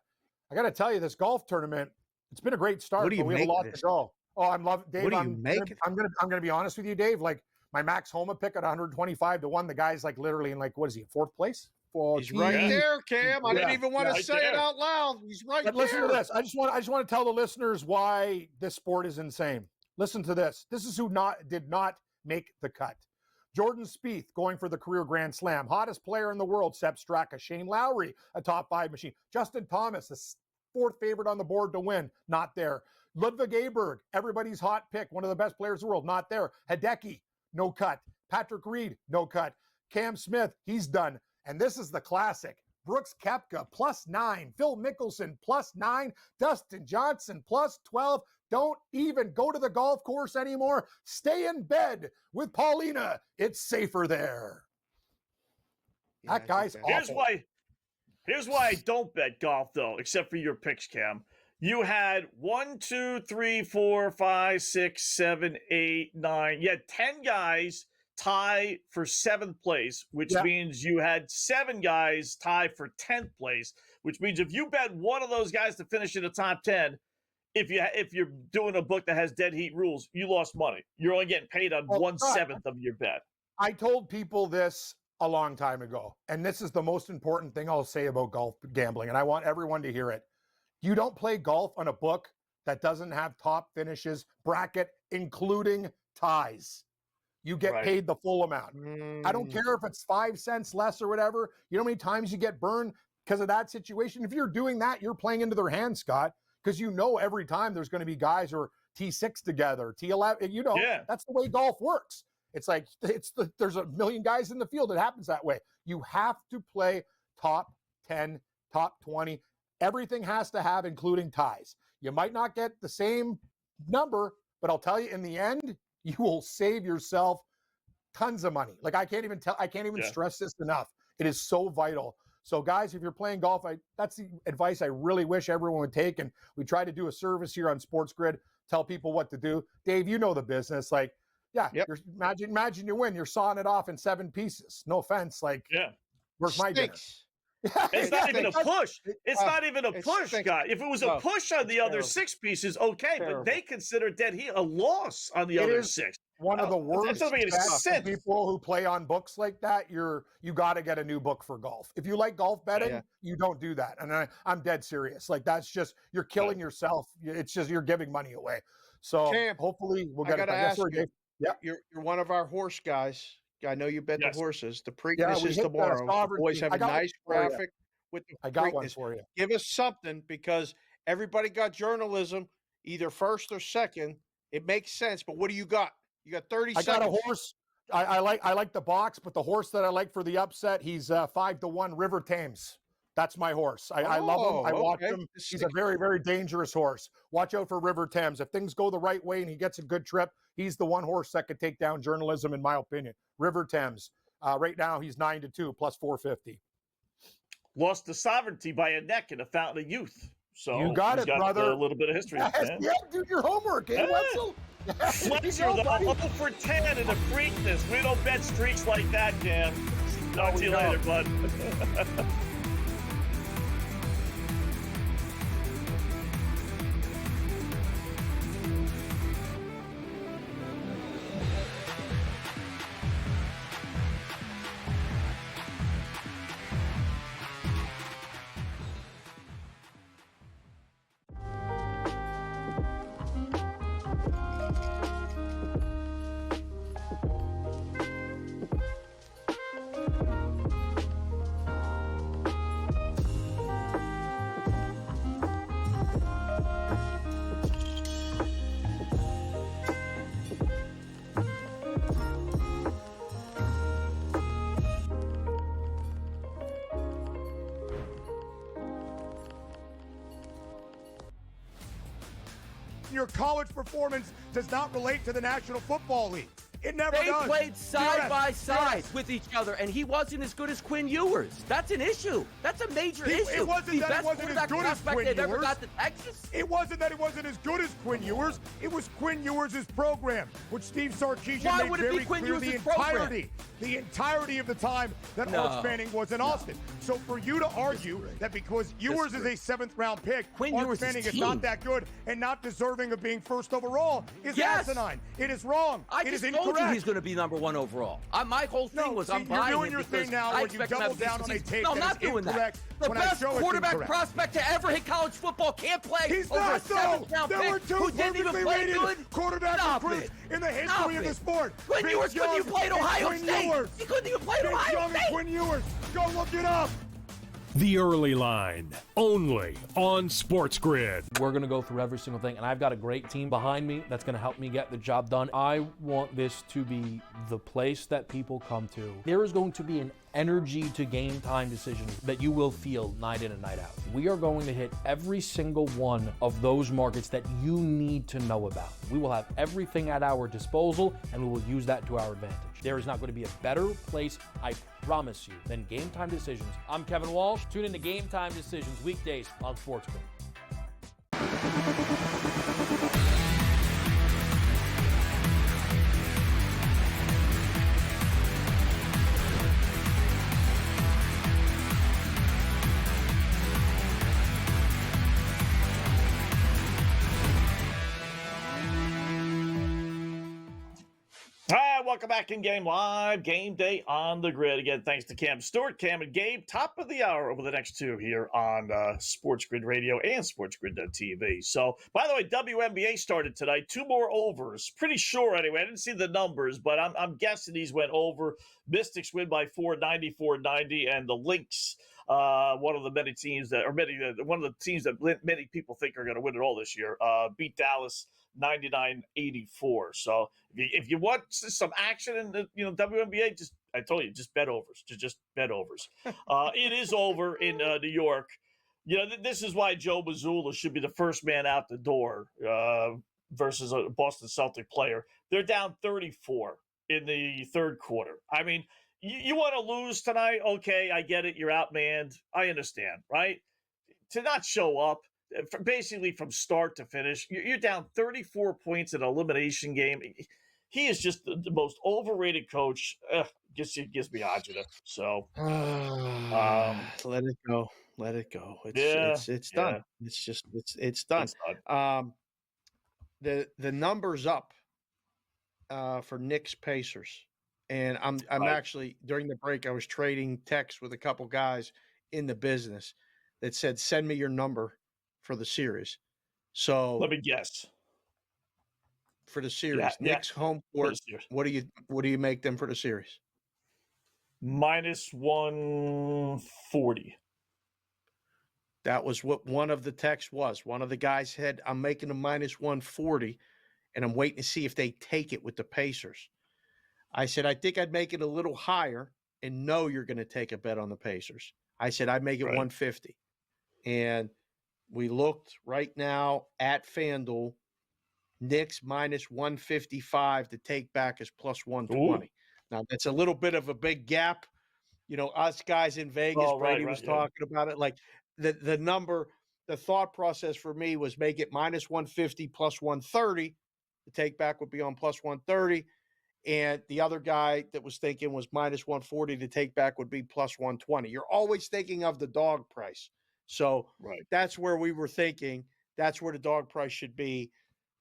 got to tell you, this golf tournament, it's been a great start. But we have a lot to go. Oh, I'm loving Dave. I'm gonna be honest with you, Dave. Like my Max Homa pick at 125 to 1. The guy's like literally in what is he, 4th place? He's right there, Cam. I didn't even want to say it out loud. He's right there. But listen to this. I just want to tell the listeners why this sport is insane. Listen to this. This is who did not make the cut. Jordan Spieth going for the career Grand Slam. Hottest player in the world, Sepp Straka. Shane Lowry, a top 5 machine. Justin Thomas, the 4th favorite on the board to win, not there. Ludwig Aberg, everybody's hot pick, one of the best players in the world, not there. Hideki, no cut. Patrick Reed, no cut. Cam Smith, he's done. And this is the classic. Brooks Koepka, +9. Phil Mickelson, +9. Dustin Johnson, +12. Don't even go to the golf course anymore. Stay in bed with Paulina. It's safer there. That guy's awful. Here's why I don't bet golf, though, except for your picks, Cam. You had 1, 2, 3, 4, 5, 6, 7, 8, 9. You had 10 guys tie for 7th place, which means you had 7 guys tie for 10th place, which means if you bet one of those guys to finish in the top 10, if you're doing a book that has dead heat rules, you lost money. You're only getting paid on 1/7 of your bet. I told people this a long time ago, and this is the most important thing I'll say about golf gambling, and I want everyone to hear it. You don't play golf on a book that doesn't have top finishes bracket, including ties. You get paid the full amount. I don't care if it's 5 cents less or whatever. You know how many times you get burned because of that situation? If you're doing that, you're playing into their hands, Scott, because you know every time there's going to be guys who are T6 together, T11. You know, that's the way golf works. It's like there's a million guys in the field. It happens that way. You have to play top 10, top 20. Everything has to have, including ties. You might not get the same number, but I'll tell you, in the end, you will save yourself tons of money. Like I can't even stress this enough. It is so vital. So guys, if you're playing golf, that's the advice I really wish everyone would take. And we try to do a service here on SportsGrid, tell people what to do. Dave, you know the business. Like, imagine you win. You're sawing it off in 7 pieces. No offense. Like, where's my dinner? It's not even a push. It's not even a push, guy. If it was a push on the other 6 pieces, okay, but they consider dead heat a loss on the other 6. One of the worst people who play on books like that. You got to get a new book for golf. If you like golf betting, you don't do that. And I'm dead serious. Like that's just you're killing yourself. It's just you're giving money away. So hopefully we'll get it back. Yeah, you're one of our horse guys. I know you bet the horses. The Preakness is tomorrow. Always have a nice graphic with the I got one for you. Give us something because everybody got journalism, either first or second. It makes sense, but what do you got? You got 30 seconds. I got a horse. I like the box, but the horse that I like for the upset, he's 5-1 River Thames. That's my horse. I love him. I watch him. He's a very, very dangerous horse. Watch out for River Thames. If things go the right way and he gets a good trip, he's the one horse that could take down journalism, in my opinion. River Thames. Right now, he's 9-2 plus 450. Lost to Sovereignty by a neck in a Fountain of Youth. So you got it, brother. A little bit of history. Yeah, do your homework, Wetzel. Fletcher, though, 0 for 10 in the Preakness. We don't bet streaks like that, Cam. Talk to you later, bud. Your college performance does not relate to the National Football League. It never does. They played side by side with each other, and he wasn't as good as Quinn Ewers. That's an issue. That's a major issue. It wasn't that he wasn't as good as Quinn Ewers. Ever got to Texas? It wasn't that he wasn't as good as Quinn Ewers. It was Quinn Ewers' program, which Steve Sarkisian made very clear the entirety of the time that Arch Manning was in Austin. So for you to argue that because Ewers is a 7th-round pick, Arch Manning is not that good and not deserving of being first overall is asinine. It is wrong. It is incorrect. He's going to be number 1 overall. My whole thing was I'm buying you're doing your thing now where you double down on a tape that is incorrect. The best quarterback prospect to ever hit college football can't play He's over not, a 7th-round pick. There were 2 perfectly rated quarterback recruits in the history of the sport. Quinn Ewers couldn't even play at Ohio State. He couldn't even play at Ohio State. Quinn Ewers. Go look it up. The Early Line, only on SportsGrid. We're going to go through every single thing, and I've got a great team behind me that's going to help me get the job done. I want this to be the place that people come to. There is going to be an energy to game time decisions that you will feel night in and night out. We are going to hit every single one of those markets that you need to know about. We will have everything at our disposal, and we will use that to our advantage. There is not going to be a better place, I promise you, than Game Time Decisions. I'm Kevin Walsh. Tune in to Game Time Decisions weekdays on SportsGrid. All right, welcome back in Game Live. Game Day on the Grid. Again, thanks to Cam Stewart, Cam and Gabe. Top of the hour over the next two here on SportsGrid Radio and SportsGrid.tv. So, by the way, WNBA started tonight. 2 more overs. Pretty sure, anyway. I didn't see the numbers, but I'm guessing these went over. Mystics win by 490, and the Lynx, one of the many teams that, one of the teams that many people think are going to win it all this year, beat Dallas 99-84. So if you want some action in the WNBA, I told you, just bet overs. Just bet overs. It is over in New York. This is why Joe Mazzulla should be the first man out the door versus a Boston Celtic player. They're down 34 in the third quarter. I mean, you want to lose tonight? Okay, I get it. You're outmanned. I understand, right? To not show up, basically from start to finish, you're down 34 points in an elimination game. He is just the most overrated coach. Gives me agita. So let it go. Let it go. It's done. It's done. The numbers up for Knicks Pacers, and I'm right. Actually, during the break I was trading texts with a couple guys in the business that said, "Send me your number for the series." So let me guess. For the series, Knicks home court. What do you make them for the series? Minus 140. That was what one of the texts was. One of the guys said, "I'm making them minus 140, and I'm waiting to see if they take it with the Pacers." I said, "I think I'd make it a little higher, and know you're going to take a bet on the Pacers." I said, "I'd make it 150, and we looked right now at FanDuel. Knicks minus 155 to take back is plus 120. Ooh. Now, that's a little bit of a big gap. Us guys in Vegas, Brady was talking about it. Like the number, the thought process for me was make it minus 150 plus 130. The take back would be on plus 130. And the other guy that was thinking was minus 140 to take back would be plus 120. You're always thinking of the dog price. So that's where we were thinking. That's where the dog price should be.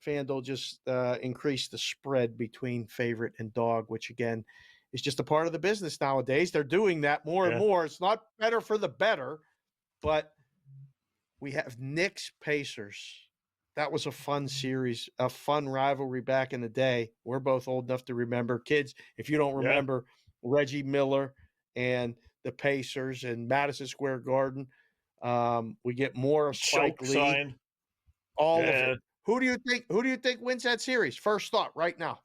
FanDuel just increased the spread between favorite and dog, which, again, is just a part of the business nowadays. They're doing that more and more. It's not better for the better, but we have Knicks Pacers. That was a fun series, a fun rivalry back in the day. We're both old enough to remember. Kids, if you don't remember Reggie Miller and the Pacers and Madison Square Garden, we get more of Spike Lee. All of it. Who do you think wins that series? First thought right now.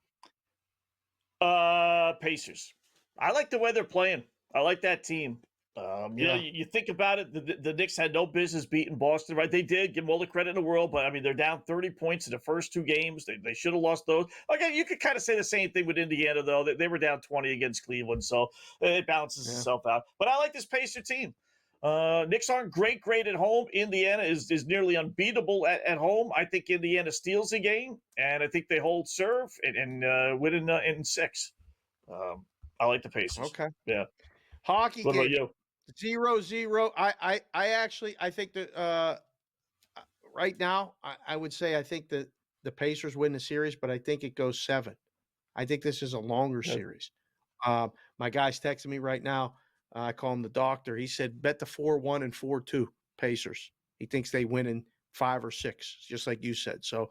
Pacers. I like the way they're playing. I like that team. You think about it, the Knicks had no business beating Boston, right? They did. Give them all the credit in the world, but, I mean, they're down 30 points in the first 2 games. They should have lost those. Okay, you could kind of say the same thing with Indiana, though. They were down 20 against Cleveland, so it balances itself out. But I like this Pacer team. Knicks aren't great at home. Indiana is nearly unbeatable at home. I think Indiana steals a game, and I think they hold serve and win in 6. I like the Pacers. Okay. Yeah. Hockey what game. About you? 0-0. I actually think that right now I would say I think that the Pacers win the series, but I think it goes 7. I think this is a longer series. My guy's texting me right now. I call him the doctor. He said, bet the 4-1 and 4-2 Pacers. He thinks they win in 5 or 6, just like you said. So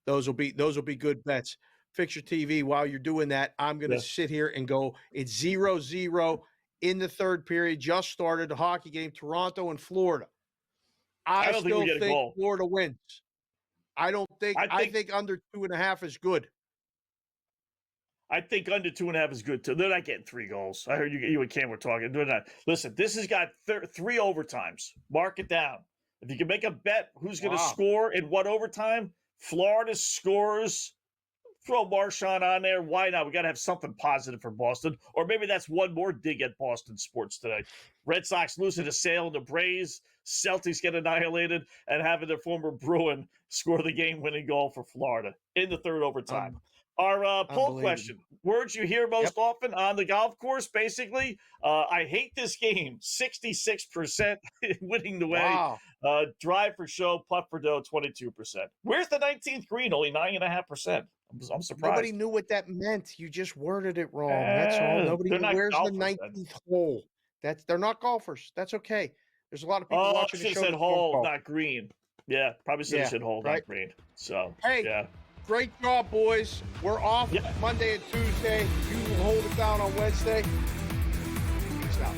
those will be good bets. Fixture TV. While you're doing that, I'm going to sit here and go. It's 0-0 in the third period. Just started the hockey game, Toronto and Florida. I still think Florida wins. I think under 2.5 is good. I think under 2.5 is good, too. They're not getting 3 goals. I heard you and Cam were talking. They're not. Listen, this has got 3 overtimes. Mark it down. If you can make a bet who's going to score in what overtime, Florida scores. Throw Marchand on there. Why not? We got to have something positive for Boston. Or maybe that's one more dig at Boston sports today. Red Sox losing to Sale and the Braves. Celtics get annihilated and having their former Bruin score the game-winning goal for Florida in the third overtime. Our poll question, words you hear most often on the golf course, basically, I hate this game, 66% winning the way. Wow. Drive for show, putt for dough, 22%. Where's the 19th green? Only 9.5%. I'm surprised. Nobody knew what that meant. You just worded it wrong. That's all. Nobody knew. Where's the 19th hole? They're not golfers. That's okay. There's a lot of people watching the show. Should have said hole, not green. Yeah, probably should have said hole, right? not green. So, hey, yeah. Great job, boys. We're off Monday and Tuesday. You hold it down on Wednesday. Peace out.